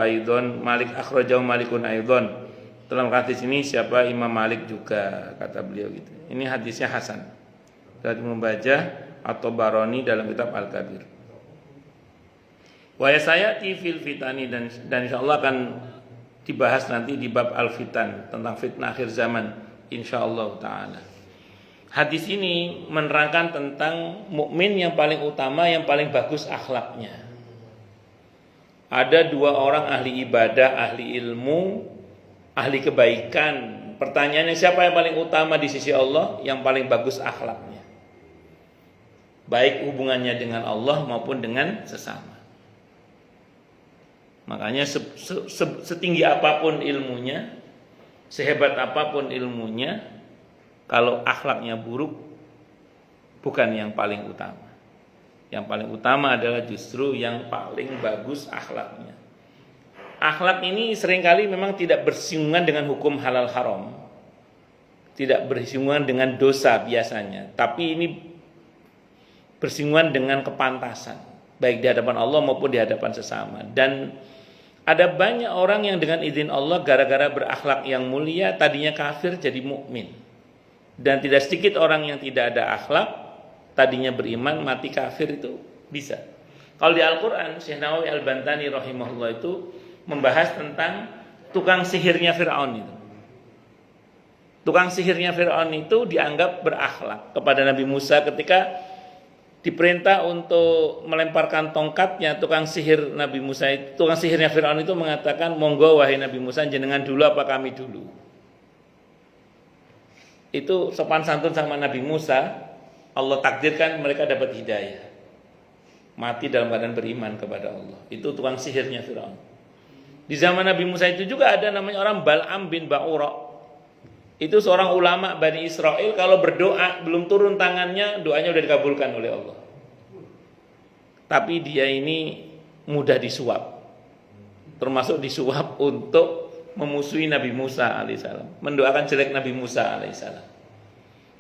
Malikun aidon. Dalam hadis ini siapa? Imam Malik juga, kata beliau gitu. Ini hadisnya hasan. Dari membaca atau Baroni dalam kitab Al-Kabir. Wa yasayati fil fitani, dan insyaallah akan dibahas nanti di bab al-fitan, tentang fitnah akhir zaman insyaallah taala. Hadis ini menerangkan tentang mukmin yang paling utama, yang paling bagus akhlaknya. Ada dua orang ahli ibadah, ahli ilmu, ahli kebaikan. Pertanyaannya, siapa yang paling utama di sisi Allah? Yang paling bagus akhlaknya, baik hubungannya dengan Allah maupun dengan sesama. Makanya setinggi apapun ilmunya, sehebat apapun ilmunya, kalau akhlaknya buruk, bukan yang paling utama. Yang paling utama adalah justru yang paling bagus akhlaknya. Akhlak ini seringkali memang tidak bersinggungan dengan hukum halal haram, tidak bersinggungan dengan dosa biasanya, tapi ini bersinggungan dengan kepantasan, baik di hadapan Allah maupun di hadapan sesama. Dan Ada banyak orang yang dengan izin Allah gara-gara berakhlak yang mulia tadinya kafir jadi mukmin. Dan tidak sedikit orang yang tidak ada akhlak tadinya beriman mati kafir itu bisa. Kalau di Al-Qur'an Syekh Nawawi Al-Bantani rahimahullah itu membahas tentang tukang sihirnya Fir'aun itu. Tukang sihirnya Fir'aun itu dianggap berakhlak kepada Nabi Musa ketika diperintah untuk melemparkan tongkatnya. Tukang sihir Nabi Musa itu, tukang sihirnya Fir'aun itu mengatakan, monggo wahai Nabi Musa, jenengan dulu apa kami dulu. Itu sopan santun sama Nabi Musa. Allah takdirkan mereka dapat hidayah, mati dalam keadaan beriman kepada Allah. Itu tukang sihirnya Fir'aun. Di zaman Nabi Musa itu juga ada namanya orang Bal'am bin Ba'ura. Itu seorang ulama Bani Israel, kalau berdoa belum turun tangannya, doanya udah dikabulkan oleh Allah. Tapi dia ini mudah disuap, termasuk disuap untuk memusuhi Nabi Musa alaihissalam, mendoakan jelek Nabi Musa alaihissalam.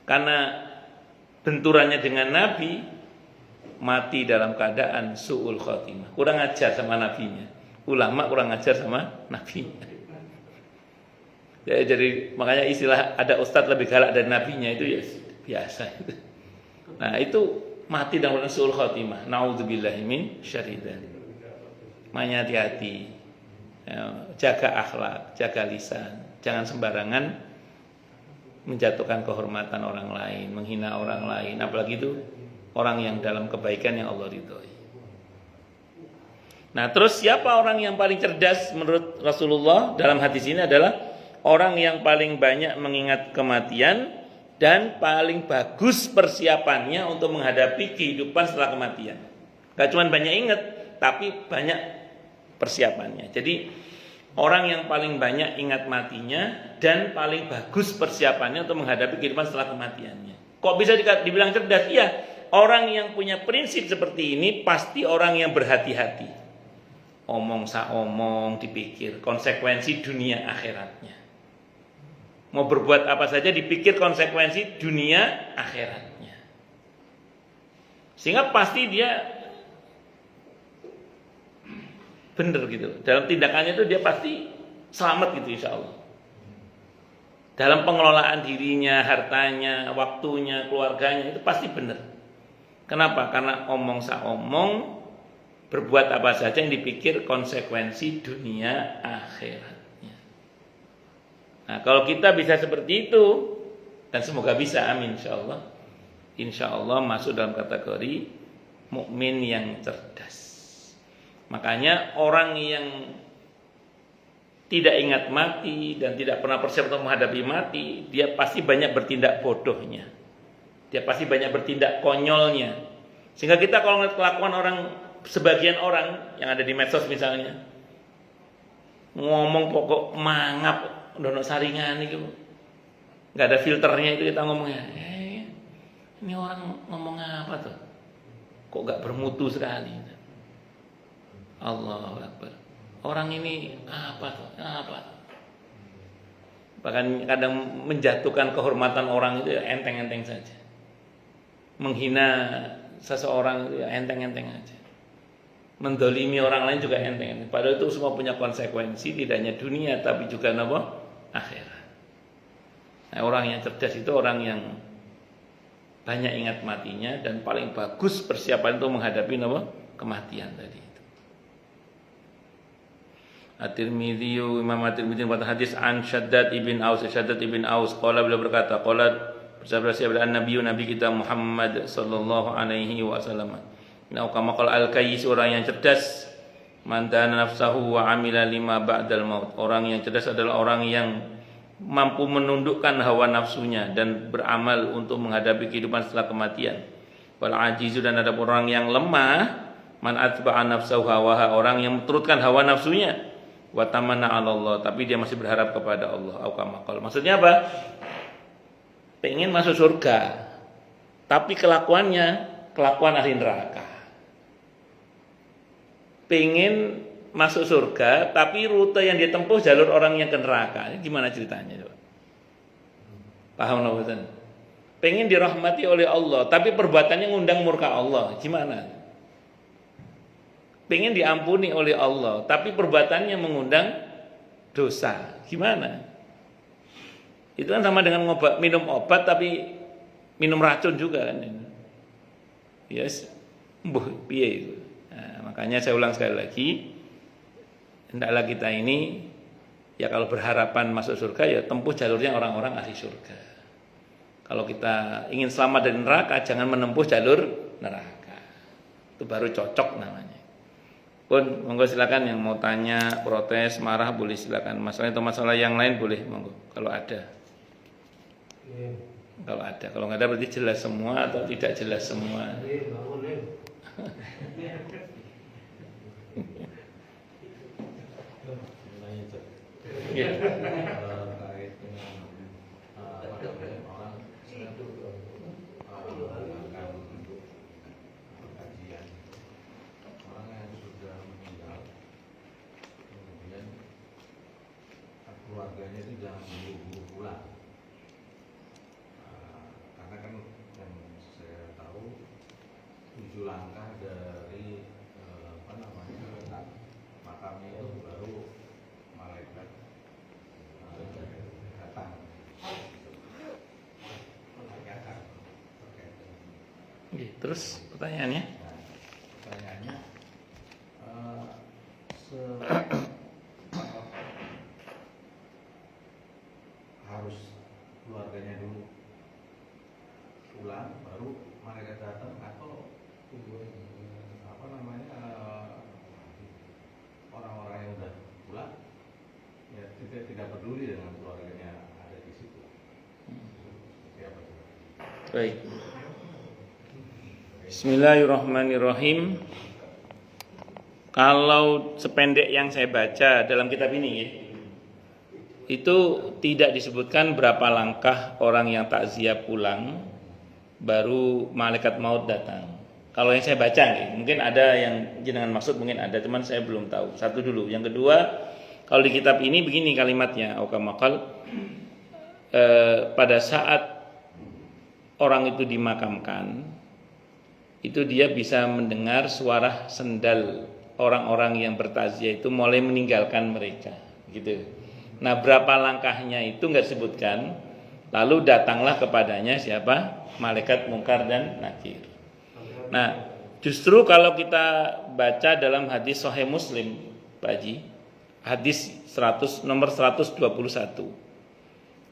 Karena benturannya dengan Nabi, mati dalam keadaan su'ul khotimah, kurang ajar sama nabinya. Ulama kurang ajar sama nabinya. Ya, jadi makanya istilah ada ustadz lebih galak dari nabinya itu ya biasa. Nah itu mati dalam keadaan su'ul khotimah. Na'udzubillahi min syarri dzalik. Makanya hati-hati, ya, jaga akhlak, jaga lisan, jangan sembarangan menjatuhkan kehormatan orang lain, menghina orang lain, apalagi itu orang yang dalam kebaikan yang Allah ridhoi. Nah terus siapa orang yang paling cerdas menurut Rasulullah dalam hadis ini adalah orang yang paling banyak mengingat kematian dan paling bagus persiapannya untuk menghadapi kehidupan setelah kematian. Gak cuma banyak ingat, tapi banyak persiapannya. Jadi orang yang paling banyak ingat matinya dan paling bagus persiapannya untuk menghadapi kehidupan setelah kematiannya. Kok bisa dibilang cerdas? Iya, orang yang punya prinsip seperti ini pasti orang yang berhati-hati. Omong saomong dipikir konsekuensi dunia akhiratnya. Mau berbuat apa saja dipikir konsekuensi dunia akhiratnya. Sehingga pasti dia benar gitu. Dalam tindakannya itu dia pasti selamat gitu insya Allah. Dalam pengelolaan dirinya, hartanya, waktunya, keluarganya itu pasti benar. Kenapa? Karena omong saomong berbuat apa saja yang dipikir konsekuensi dunia akhirat. Nah, kalau kita bisa seperti itu, dan semoga bisa, amin insya Allah masuk dalam kategori mukmin yang cerdas. Makanya orang yang tidak ingat mati dan tidak pernah bersiap untuk menghadapi mati, dia pasti banyak bertindak bodohnya, dia pasti banyak bertindak konyolnya. Sehingga kita kalau ngeliat kelakuan orang, sebagian orang yang ada di medsos misalnya, ngomong pokok mangap, dono saringan itu nggak ada filternya, itu kita ngomongnya ini orang ngomong apa tuh, kok nggak bermutu sekali. Allahu Akbar, orang ini apa tuh, bahkan kadang menjatuhkan kehormatan orang itu ya enteng-enteng saja, menghina seseorang itu ya enteng-enteng aja, mendolimi orang lain juga enteng-enteng. Padahal itu semua punya konsekuensi, tidak hanya dunia tapi juga akhirat. Nah, orang yang cerdas itu orang yang banyak ingat matinya dan paling bagus persiapan untuk menghadapi kematian tadi itu. At-Tirmidzi, Imam At-Tirmidzi pada hadis an Syaddad ibn Aus, qala beliau berkata, qala bersabda Nabi kita Muhammad sallallahu alaihi wasallam. Nah, kama qala al-kayyis, orang yang cerdas, man dana nafsahu wa amila lima ba'dal maut. Orang yang cerdas adalah orang yang mampu menundukkan hawa nafsunya dan beramal untuk menghadapi kehidupan setelah kematian. Wal ajizu, dan ada orang yang lemah, man atba'a nafsahu hawaha, orang yang menurutkan hawa nafsunya, wa tamanna 'ala Allah, tapi dia masih berharap kepada Allah. Au kama qala. Maksudnya apa? Pengen masuk surga, tapi kelakuannya kelakuan ahli neraka. Pengen masuk surga, tapi rute yang dia tempuh jalur orang yang ke neraka. Ini gimana ceritanya coba? Paham nggak betul? Pengen dirahmati oleh Allah, tapi perbuatannya ngundang murka Allah. Gimana? pengen diampuni oleh Allah, tapi perbuatannya mengundang dosa. Gimana? Itu kan sama dengan minum obat tapi minum racun juga kan. Yes. Piye itu. Nah, makanya saya ulang sekali lagi, hendaklah kita ini ya kalau berharapan masuk surga ya tempuh jalurnya orang-orang ahli surga. Kalau kita ingin selamat dari neraka, jangan menempuh jalur neraka. Itu baru cocok namanya. Pun monggo silakan yang mau tanya, protes, marah boleh silakan. Masalah itu masalah yang lain boleh monggo kalau ada. Kalau ada, kalau nggak ada berarti jelas semua atau tidak jelas semua. Ya. Keluarganya itu jangan buru-buru pulang, karena kan yang saya tahu 7 langkah dari makamnya itu baru malaikat datang. Terus pertanyaannya? Pertanyaannya harus keluarganya dulu pulang baru malaikat datang, atau orang-orang yang udah pulang ya tidak peduli dengan keluarganya ada di situ. Apa? Baik. Bismillahirrahmanirrahim. Kalau sependek yang saya baca dalam kitab ini ya, itu tidak disebutkan berapa langkah orang yang takziah pulang baru malaikat maut datang. Kalau yang saya baca ya, mungkin ada yang jenengan maksud, mungkin ada, teman saya belum tahu. Satu dulu. Yang kedua, kalau di kitab ini begini kalimatnya, aukamakal, pada saat orang itu dimakamkan, itu dia bisa mendengar suara sendal orang-orang yang bertakziah itu mulai meninggalkan mereka, gitu. Nah, berapa langkahnya itu nggak disebutkan. Lalu datanglah kepadanya siapa? Malaikat Mungkar dan Nakir. Nah, justru kalau kita baca dalam hadis Sahih Muslim, Pak Haji, hadis nomor 121,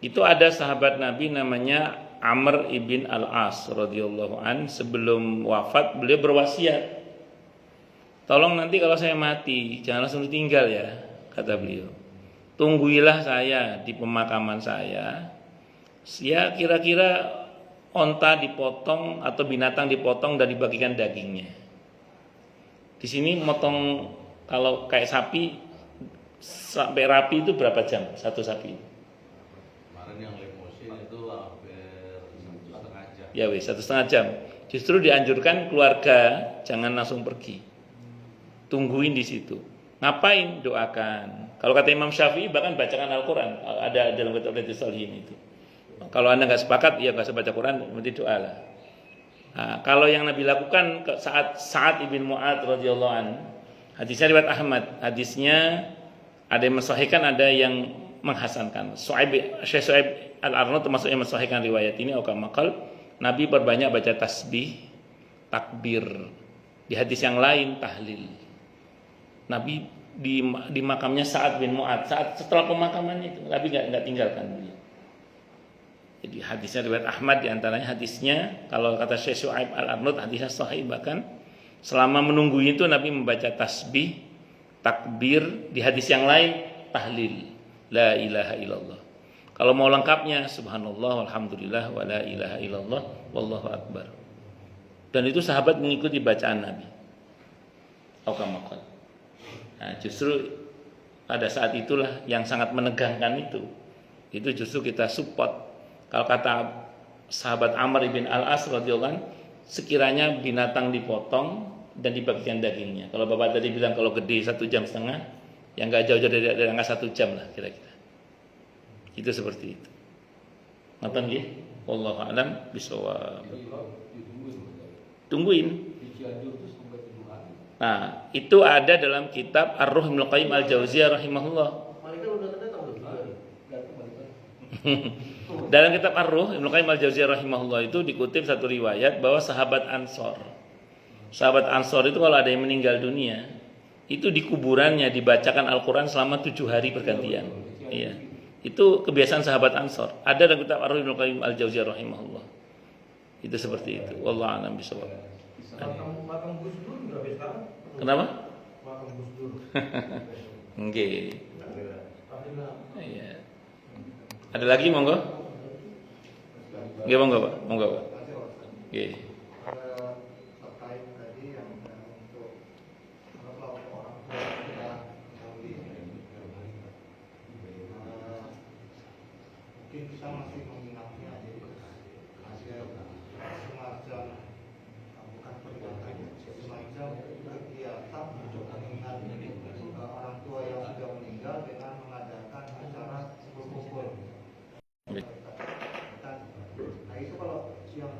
itu ada sahabat Nabi namanya Amr ibn al-As radhiyallahu an. Sebelum wafat beliau berwasiat, tolong nanti kalau saya mati jangan langsung ditinggal ya, kata beliau. Tungguilah saya di pemakaman saya. Ya kira-kira onta dipotong atau binatang dipotong dan dibagikan dagingnya. Di sini motong kalau kayak sapi sampai rapi itu berapa jam satu sapi? Kemarin yang limosin itu hampir 1,5 jam. Ya wes 1,5 jam. Justru dianjurkan keluarga jangan langsung pergi. Tungguin di situ. Ngapain? Doakan. Kalau kata Imam Syafi'i bahkan bacakan Al-Quran. Ada dalam kitab Riyadhus Shalihin itu. Kalau anda nggak sepakat, ya nggak usah baca Quran, nanti doa lah. Nah, kalau yang Nabi lakukan saat Sa'ad ibn Mu'adz radhiyallahu an, hadisnya riwayat Ahmad, hadisnya ada yang mensahihkan, ada yang menghasankan. Syekh Shu'aib Al-Arnaud termasuk yang mensahihkan riwayat ini. Aukamakal, Nabi perbanyak baca tasbih, takbir. Di hadis yang lain tahlil. Nabi di makamnya Sa'ad bin Mu'adz, saat setelah pemakamannya itu Nabi nggak tinggalkan beliau. Jadi hadisnya riwayat Ahmad, diantaranya hadisnya kalau kata Syekh Shu'aib Al-Arnaud hadisnya sahih, bahkan selama menunggu itu Nabi membaca tasbih, takbir. Di hadis yang lain tahlil, la ilaha illallah. Kalau mau lengkapnya subhanallah walhamdulillah wa la ilaha illallah wallahu akbar. Dan itu sahabat mengikuti bacaan Nabi. Aukamakal. Nah, justru pada saat itulah yang sangat menegangkan itu justru kita support. Kalau kata sahabat Amr ibn al-As radhiyallahu anhu, sekiranya binatang dipotong dan dibagikan dagingnya. Kalau Bapak tadi bilang kalau gede 1,5 jam, yang nggak jauh-jauh dari angka 1 jam lah kira-kira. Itu seperti itu. Ngoten nggih? Wallahu a'lam bishawab. Tungguin. Nah, itu ada dalam kitab Ar-Ruh Ibnu Qayyim Al-Jauziyah rahimahullah. Dalam kitab Ar-Ruh Ibnu Qayyim Al-Jauziyah rahimahullah itu dikutip satu riwayat bahwa sahabat Ansor itu kalau ada yang meninggal dunia, itu di kuburannya dibacakan Al-Quran selama 7 hari bergantian. Iya. Itu kebiasaan sahabat Ansor. Ada dalam kitab Ar-Ruh Ibnu Qayyim Al-Jauziyah rahimahullah. Itu seperti itu. Wallahu a'lam bishawab. Kenapa? Oke. Iya. Ada lagi monggo? Nggih monggo Pak, monggo Pak. Nggih. Terkait tadi yang untuk kalau orang tua sudah kawin, mungkin kita masih mengingatnya hasil semacam bukan peringatan, semacam kegiatan mengingat orang tua yang sudah meninggal dengan mengadakan acara kumpul. Nah itu kalau yang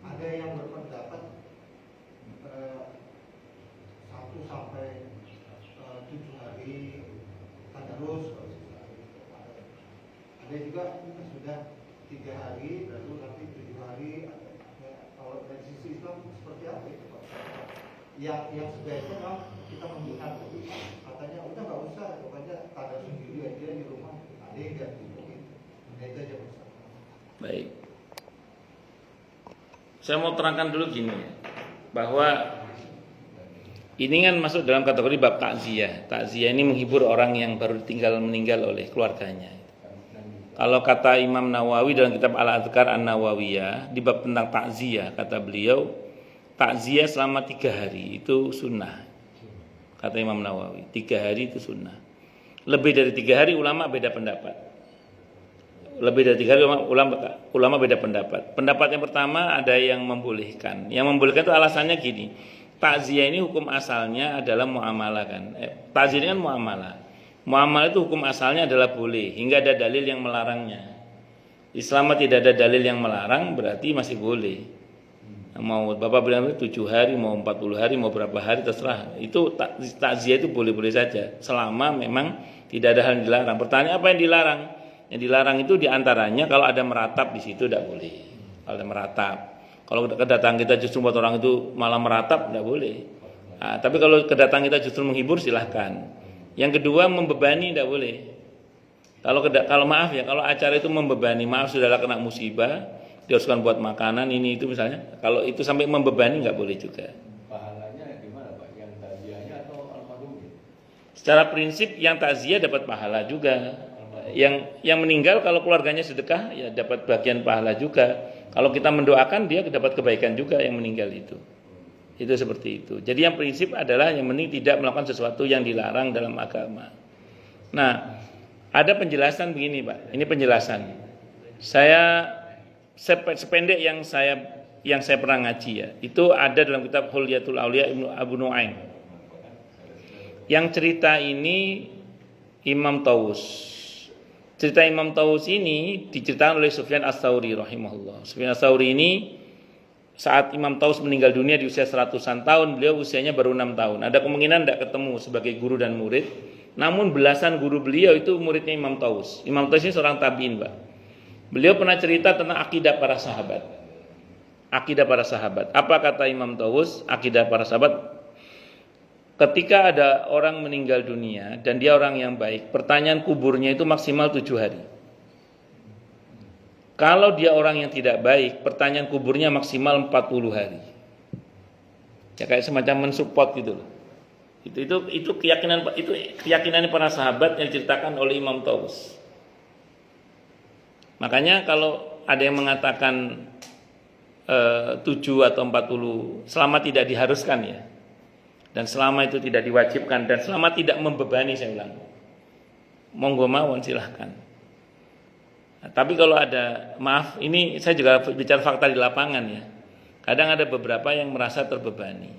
ada yang berpendapat 1 sampai 7 hari tadarus, ada juga sudah 3 hari lalu nanti 7 hari. Kalau dari sisi Islam seperti apa itu Pak? Yang sebaiknya memang kita menggunakan katanya udah nggak usah, pokoknya tadarus sendiri aja di rumah, ada yang nggak gitu, itu aja Pak. Baik. Saya mau terangkan dulu gini ya, bahwa ini kan masuk dalam kategori bab takziah. Takziah ini menghibur orang yang baru meninggal oleh keluarganya. Kalau kata Imam Nawawi dalam kitab Al-Adhkar An-Nawawiyah di bab tentang takziah, kata beliau, takziah selama 3 hari itu sunnah. Kata Imam Nawawi, 3 hari itu sunnah. Lebih dari 3 hari ulama beda pendapat. Lebih dari 3 hari ulama beda pendapat. Pendapat yang pertama ada yang membolehkan. Yang membolehkan itu alasannya gini. Takziah ini hukum asalnya adalah muamalah kan. Takziah ini kan muamalah. Muamalah itu hukum asalnya adalah boleh hingga ada dalil yang melarangnya. Selama tidak ada dalil yang melarang berarti masih boleh. Mau Bapak bilang 7 hari, mau 40 hari, mau berapa hari terserah. Itu takziah itu boleh-boleh saja selama memang tidak ada hal yang dilarang. Pertanyaan apa yang dilarang? Yang dilarang itu diantaranya kalau ada meratap di situ tidak boleh. Kalau ada meratap, kalau kedatangan kita justru buat orang itu malah meratap tidak boleh. Nah, tapi kalau kedatangan kita justru menghibur silahkan. Yang kedua membebani tidak boleh. Kalau maaf ya, kalau acara itu membebani, maaf sudahlah kena musibah, diharuskan buat makanan ini itu misalnya, kalau itu sampai membebani nggak boleh juga. Pahalanya di mana Pak? Yang takziahnya atau almarhumnya? Secara prinsip yang takziah dapat pahala juga. Yang meninggal kalau keluarganya sedekah ya dapat bagian pahala juga. Kalau kita mendoakan dia dapat kebaikan juga yang meninggal itu. Itu seperti itu. Jadi yang prinsip adalah yang penting tidak melakukan sesuatu yang dilarang dalam agama. Nah, ada penjelasan begini Pak. Ini penjelasan. Saya sependek yang saya pernah ngaji ya. Itu ada dalam kitab Hulyatul Auliya Ibnu Abu Nuaim. Yang cerita ini Imam Tawus. Cerita Imam Tawus ini diceritakan oleh Sufyan Ats-Tsauri rahimahullah. Sufyan Ats-Tsauri ini saat Imam Tawus meninggal dunia di usia 100-an tahun, beliau usianya baru 6 tahun. Ada kemungkinan tidak ketemu sebagai guru dan murid. Namun belasan guru beliau itu muridnya Imam Tawus. Imam Tawus ini seorang tabi'in, Pak. Beliau pernah cerita tentang akidah para sahabat. Akidah para sahabat. Apa kata Imam Tawus? Akidah para sahabat. Ketika ada orang meninggal dunia dan dia orang yang baik, pertanyaan kuburnya itu maksimal 7 hari. Kalau dia orang yang tidak baik, pertanyaan kuburnya maksimal 40 hari. Ya kayak semacam mensupport gitu loh. Itu keyakinan para sahabat yang diceritakan oleh Imam Tawus. Makanya kalau ada yang mengatakan 7 atau 40 selama tidak diharuskan ya. Dan selama itu tidak diwajibkan dan selama tidak membebani, saya ulang, monggo mawon silahkan. Nah, tapi kalau ada, maaf, ini saya juga bicara fakta di lapangan ya. Kadang ada beberapa yang merasa terbebani.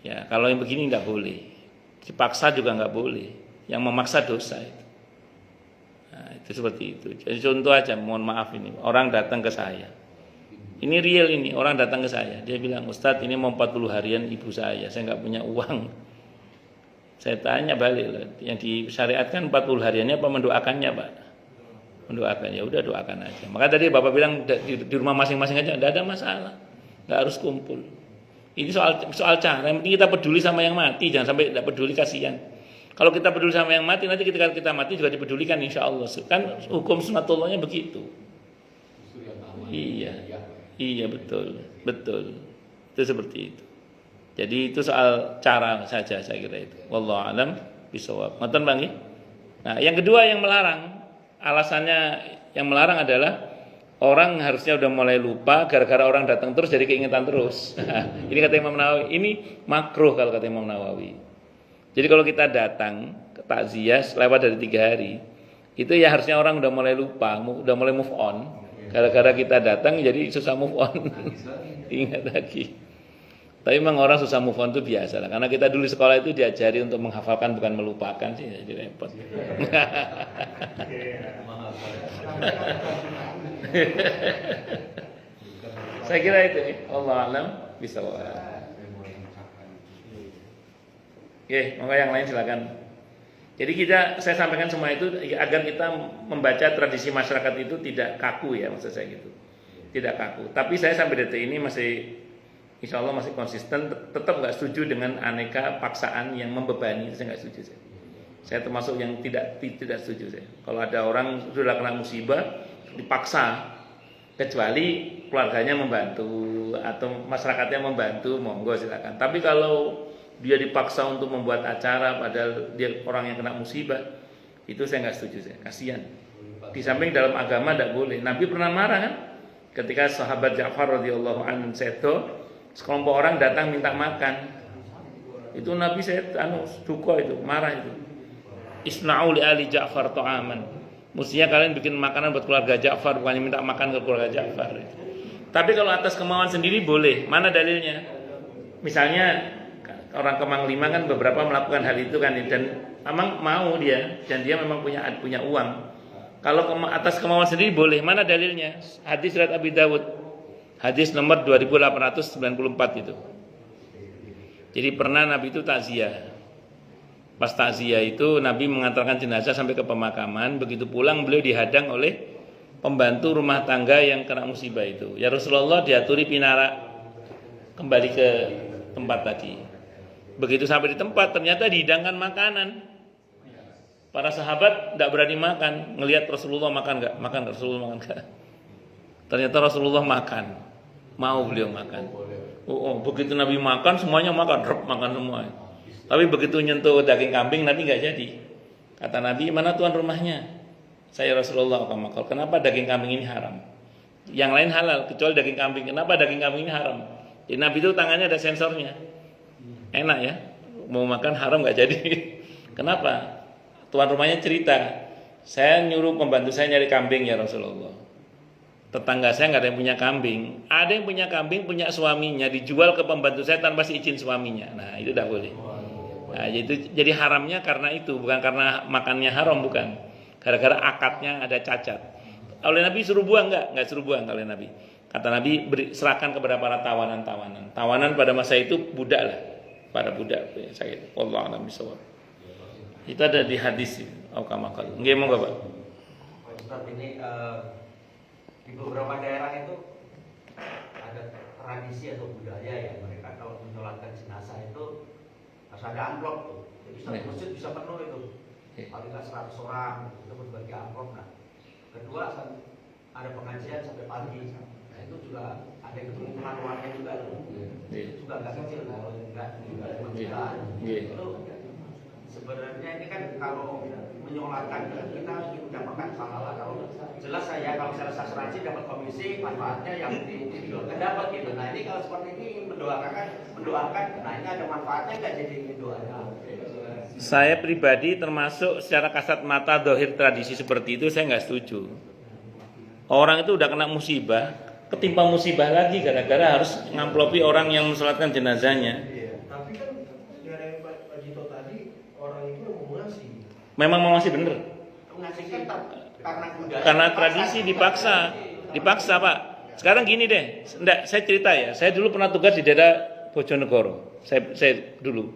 Ya, kalau yang begini nggak boleh. Dipaksa juga nggak boleh. Yang memaksa dosa itu. Nah, itu seperti itu. Jadi contoh aja, mohon maaf ini, orang datang ke saya. Ini real ini, orang datang ke saya, dia bilang, Ustadz ini mau 40 harian ibu saya nggak punya uang. Saya tanya balik loh, yang disyariatkan 40 hariannya apa mendoakannya Pak? Mendoakan, ya udah doakan aja. Maka tadi Bapak bilang di rumah masing-masing aja, tidak ada masalah, nggak harus kumpul. Ini soal cara, yang penting kita peduli sama yang mati, jangan sampai tidak peduli, kasihan. Kalau kita peduli sama yang mati, nanti ketika kita mati juga dipedulikan insya Allah. Kan hukum sunatullahnya begitu. Iya betul. Itu seperti itu. Jadi itu soal cara saja saya kira itu. Wallahu a'lam bishawab. Ngoten Bang. Nah, yang kedua yang melarang, alasannya yang melarang adalah orang harusnya udah mulai lupa gara-gara orang datang terus jadi keingetan terus. Ini kata Imam Nawawi, ini makruh kalau kata Imam Nawawi. Jadi kalau kita datang ke takziah lewat dari 3 hari, itu ya harusnya orang udah mulai lupa, udah mulai move on. Gara-gara kita datang jadi susah move on. Ingat lagi. Tapi memang orang susah move on itu biasa lah. Karena kita dulu sekolah itu diajari untuk menghafalkan bukan melupakan sih, jadi repot. Saya kira itu. Allah alam bisa. Oke, monggo yang lain silakan. Jadi saya sampaikan semua itu agar kita membaca tradisi masyarakat itu tidak kaku ya, maksud saya gitu. Tidak kaku. Tapi saya sampai detik ini masih, insya Allah masih konsisten, tetap nggak setuju dengan aneka paksaan yang membebani. Saya nggak setuju. Saya termasuk yang tidak setuju. Kalau ada orang sudah kena musibah dipaksa, kecuali keluarganya membantu atau masyarakatnya membantu, monggo silakan. Tapi kalau dia dipaksa untuk membuat acara padahal dia orang yang kena musibah, itu saya nggak setuju. Kasihan. Di samping dalam agama tidak boleh. Nabi pernah marah kan ketika sahabat Ja'far radhiyallahu anhu sedo, sekelompok orang datang minta makan. Itu Nabi duka itu, marah itu. Isna'u li ali Ja'far ta'aman. Mestinya kalian bikin makanan buat keluarga Ja'far, bukannya minta makan ke keluarga Ja'far. Tapi kalau atas kemauan sendiri boleh. Mana dalilnya? Misalnya orang Kemang 5 kan beberapa melakukan hal itu kan, dan memang mau dia, dan dia memang punya uang. Kalau atas kemauan sendiri boleh. Mana dalilnya? Hadis riwayat Abi Dawud. Hadis nomor 2894 itu. Jadi pernah Nabi itu takziah. Pas takziah itu Nabi mengantarkan jenazah sampai ke pemakaman. Begitu pulang beliau dihadang oleh pembantu rumah tangga yang kena musibah itu. Ya Rasulullah, diaturi pinara kembali ke tempat tadi. Begitu sampai di tempat ternyata dihidangkan makanan. Para sahabat tidak berani makan, ngelihat Rasulullah makan nggak? Rasulullah makan nggak? Ternyata Rasulullah makan, mau beliau makan. Begitu Nabi makan semuanya makan semua. Tapi begitu nyentuh daging kambing Nabi nggak jadi. Kata Nabi, mana tuan rumahnya? Saya Rasulullah. Kenapa daging kambing ini haram? Yang lain halal kecuali daging kambing. Kenapa daging kambing ini haram? Jadi Nabi itu tangannya ada sensornya. Enak ya, mau makan haram nggak jadi. Kenapa? Tuan rumahnya cerita, saya nyuruh pembantu saya nyari kambing ya Rasulullah. Tetangga saya nggak ada yang punya kambing. Ada yang punya kambing, punya suaminya, dijual ke pembantu saya tanpa izin suaminya. Nah itu tidak boleh. Nah, jadi haramnya karena itu, bukan karena makannya haram, bukan. Gara-gara akadnya ada cacat. Oleh Nabi suruh buang nggak suruh buang oleh Nabi. Kata Nabi, serahkan kepada para tawanan-tawanan. Tawanan pada masa itu budak lah. Para budak saya. Allah a'lam bishawab. Itu ada di hadis aukamakal. Nggih monggo Pak. Ustaz, ini di beberapa daerah itu ada tradisi atau budaya ya, mereka kalau menyolatkan jenazah itu harus ada amplop tuh. Jadi satu masjid bisa penuh itu. Paling nggak 100 orang itu berbagi amplop. Nah, kedua ada pengajian sampai pagi. Nah, itu juga ada kebutuhan warga juga tuh. Itu juga nggak kecil, kalau nggak juga jutaan. Itu sebenarnya ini kan kalau menyolatkan kita harus mendapatkan pahala. Kalau jelas saya kalau saya asuransi dapat komisi, manfaatnya yang didoakan dapat gitu. Nah ini kalau seperti ini mendoakan, nah ini ada manfaatnya nggak jadi doanya? Saya pribadi termasuk secara kasat mata dohir tradisi seperti itu saya nggak setuju. Orang itu udah kena musibah, ketimpa musibah lagi gara-gara harus ngamplopi orang yang mensolatkan jenazahnya. Tapi kan dari Pak Jito tadi orang itu yang mau ngasih. Memang mau ngasih bener. Mengasihkan karena budaya. Karena tradisi dipaksa Pak. Sekarang gini deh, saya cerita ya. Saya dulu pernah tugas di daerah Bojonegoro. Saya dulu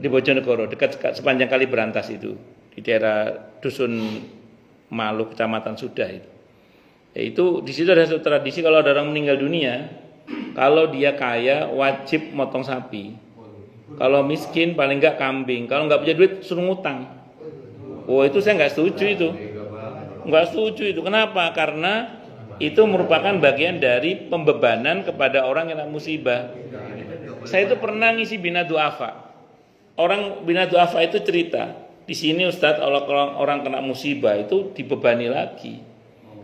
di Bojonegoro, dekat sepanjang Kali Berantas itu, di daerah Dusun Malu, Kecamatan Sudah itu. Itu di situ ada satu tradisi kalau ada orang meninggal dunia, kalau dia kaya wajib motong sapi. Kalau miskin paling enggak kambing. Kalau enggak punya duit suruh ngutang. Oh itu saya enggak setuju itu. Enggak setuju itu. Kenapa? Karena itu merupakan bagian dari pembebanan kepada orang yang kena musibah. Saya itu pernah ngisi bina duafa. Orang bina duafa itu cerita, di sini Ustadz orang kena musibah itu dibebani lagi.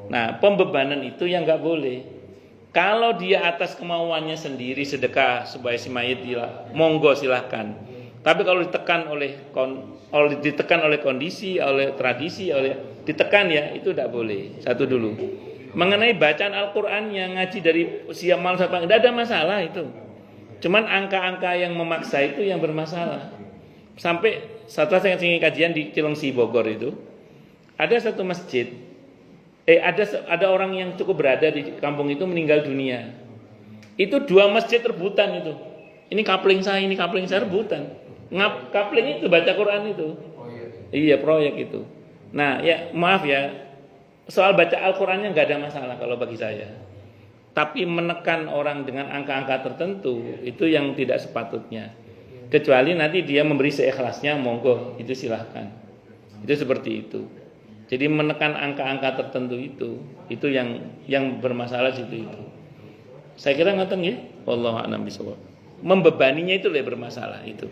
Nah pembebanan itu yang nggak boleh. Kalau dia atas kemauannya sendiri sedekah supaya si mayit monggo silahkan. Tapi kalau ditekan oleh kondisi, oleh tradisi, ditekan ya itu tidak boleh. Satu dulu. Mengenai bacaan Al-Quran yang ngaji dari usia malam sampai tidak ada masalah itu. Cuman angka-angka yang memaksa itu yang bermasalah. Sampai setelah saya ingin kajian di Cilengsi Bogor itu, ada satu masjid, ada orang yang cukup berada di kampung itu meninggal dunia. Itu 2 masjid rebutan itu. Ini kapling saya rebutan. Kapling itu baca Quran itu. Iya proyek itu. Nah ya maaf ya. Soal baca Al-Qurannya nggak ada masalah kalau bagi saya. Tapi menekan orang dengan angka-angka tertentu itu yang tidak sepatutnya. Kecuali nanti dia memberi seikhlasnya, monggo itu silahkan. Itu seperti itu. Jadi menekan angka-angka tertentu itu yang bermasalah situ itu. Saya kira ngoten ya. Wallahu a'lam bishawab. Membebaninya itu lebih bermasalah itu.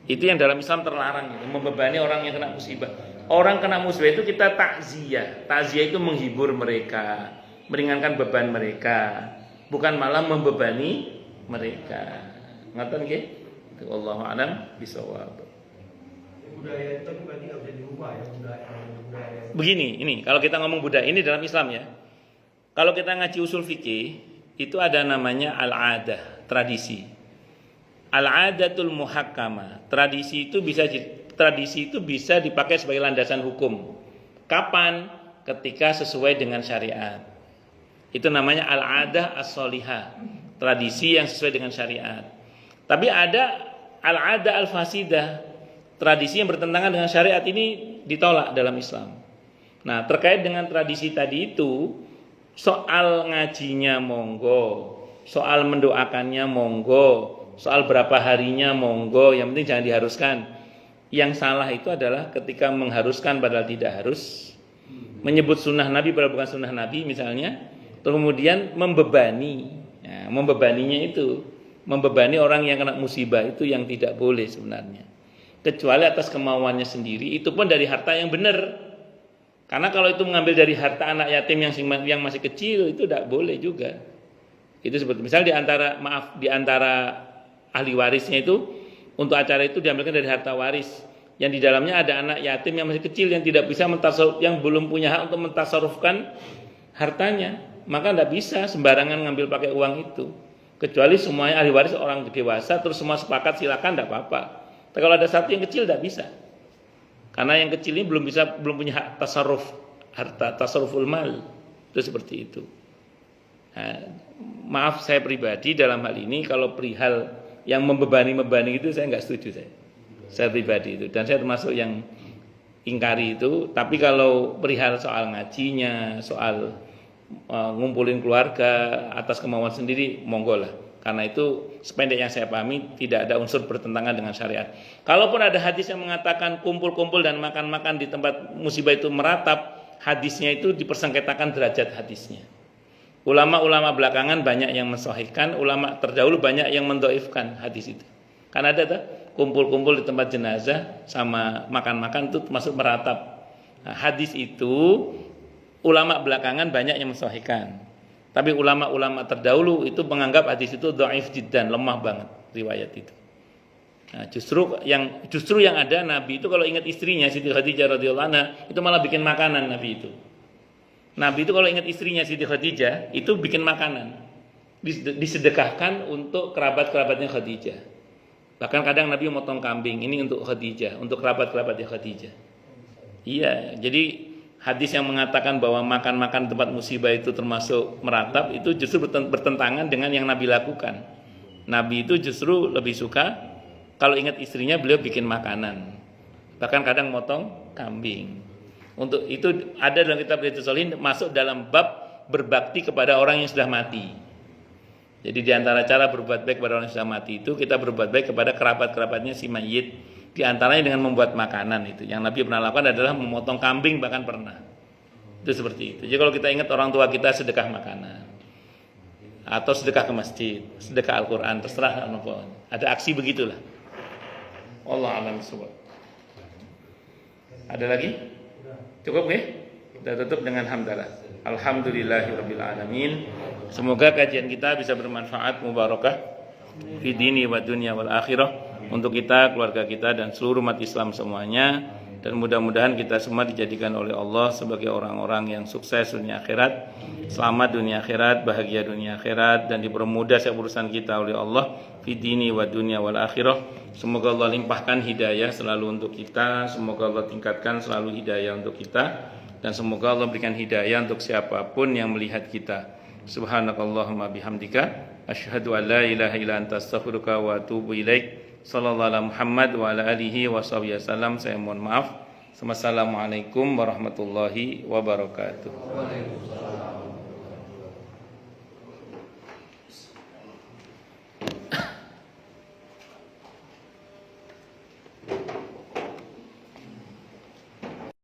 Itu yang dalam Islam terlarang itu, membebani orang yang kena musibah. Orang kena musibah itu kita takziah. Takziah itu menghibur mereka, meringankan beban mereka, bukan malah membebani mereka. Ngoten nggih? Wallahu a'lam bishawab. Budaya itu berarti nggak bisa diubah ya budaya. Begini, ini kalau kita ngomong budaya ini dalam Islam ya. Kalau kita ngaji usul fikih itu ada namanya al-adah, tradisi. Al-adatul muhakkamah. Tradisi itu bisa dipakai sebagai landasan hukum. Kapan? Ketika sesuai dengan syariat. Itu namanya al-adah as-solihah. Tradisi yang sesuai dengan syariat. Tapi ada al-adah al-fasidah. Tradisi yang bertentangan dengan syariat ini ditolak dalam Islam. Nah, terkait dengan tradisi tadi itu, soal ngajinya monggo, soal mendoakannya monggo, soal berapa harinya monggo, yang penting jangan diharuskan. Yang salah itu adalah ketika mengharuskan padahal tidak harus, menyebut sunnah Nabi padahal bukan sunnah Nabi misalnya, kemudian membebani. Nah, membebaninya itu, membebani orang yang kena musibah itu yang tidak boleh sebenarnya. Kecuali atas kemauannya sendiri, itu pun dari harta yang benar. Karena kalau itu mengambil dari harta anak yatim yang masih kecil itu tidak boleh juga. Itu seperti misal di antara ahli warisnya itu untuk acara itu diambilkan dari harta waris yang di dalamnya ada anak yatim yang masih kecil yang tidak bisa yang belum punya hak untuk mentasarufkan hartanya, maka tidak bisa sembarangan ngambil pakai uang itu. Kecuali semuanya ahli waris orang dewasa terus semua sepakat silakan tidak apa-apa. Tapi kalau ada satu yang kecil tidak bisa. Karena yang kecil ini belum punya hak tasarruf harta, tasarruful mal. Itu seperti itu. Nah, maaf saya pribadi dalam hal ini kalau perihal yang membebani itu saya nggak setuju saya pribadi itu, dan saya termasuk yang ingkari itu. Tapi kalau perihal soal ngajinya, soal ngumpulin keluarga atas kemauan sendiri, monggo lah. Karena itu sependek yang saya pahami tidak ada unsur bertentangan dengan syariat. Kalaupun ada hadis yang mengatakan kumpul-kumpul dan makan-makan di tempat musibah itu meratap, hadisnya itu dipersengketakan derajat hadisnya. Ulama-ulama belakangan banyak yang mensahihkan, ulama terdahulu banyak yang mendoifkan hadis itu. Karena ada kumpul-kumpul di tempat jenazah sama makan-makan itu termasuk meratap. Nah, hadis itu ulama belakangan banyak yang mensahihkan. Tapi ulama-ulama terdahulu itu menganggap hadis itu dhaif jiddan, lemah banget riwayat itu. Nah, justru yang ada Nabi itu kalau ingat istrinya Siti Khadijah radhiyallahu anha itu malah bikin makanan Nabi itu. Nabi itu kalau ingat istrinya Siti Khadijah itu bikin makanan, disedekahkan untuk kerabat-kerabatnya Khadijah. Bahkan kadang Nabi motong kambing, ini untuk Khadijah, untuk kerabat-kerabatnya Khadijah. Iya, jadi hadis yang mengatakan bahwa makan-makan tempat musibah itu termasuk meratap, itu justru bertentangan dengan yang Nabi lakukan. Nabi itu justru lebih suka kalau ingat istrinya beliau bikin makanan, bahkan kadang motong kambing. Untuk itu ada dalam kitab Riyadhus Shalihin, masuk dalam bab berbakti kepada orang yang sudah mati. Jadi di antara cara berbuat baik kepada orang yang sudah mati itu kita berbuat baik kepada kerabat-kerabatnya si mayit. Di antaranya dengan membuat makanan itu. Yang Nabi pernah lakukan adalah memotong kambing, bahkan pernah. Itu seperti itu. Jadi kalau kita ingat orang tua kita, sedekah makanan atau sedekah ke masjid, sedekah Al-Quran, terserah apa. Ada aksi begitulah. Allah a'lam bishawab. Ada lagi? Cukup nggih? Kita tutup dengan hamdalah. Alhamdulillahirabbil alamin. Semoga kajian kita bisa bermanfaat, mubarakah fi dini wa dunya wal akhirah untuk kita, keluarga kita dan seluruh umat Islam semuanya, dan mudah-mudahan kita semua dijadikan oleh Allah sebagai orang-orang yang sukses dunia akhirat, selamat dunia akhirat, bahagia dunia akhirat, dan dipermudah urusan kita oleh Allah fi dini wa dunya wal akhirah. Semoga Allah limpahkan hidayah selalu untuk kita, semoga Allah tingkatkan selalu hidayah untuk kita, dan semoga Allah berikan hidayah untuk siapapun yang melihat kita. Subhanakallahumma bihamdika asyhadu an la ilaha illa anta astaghfiruka wa atubu ilaik. Sallallahu alaihi Muhammad wa ala alihi wa sahbihi wasallam. Saya mohon maaf. Wassalamualaikum warahmatullahi wabarakatuh.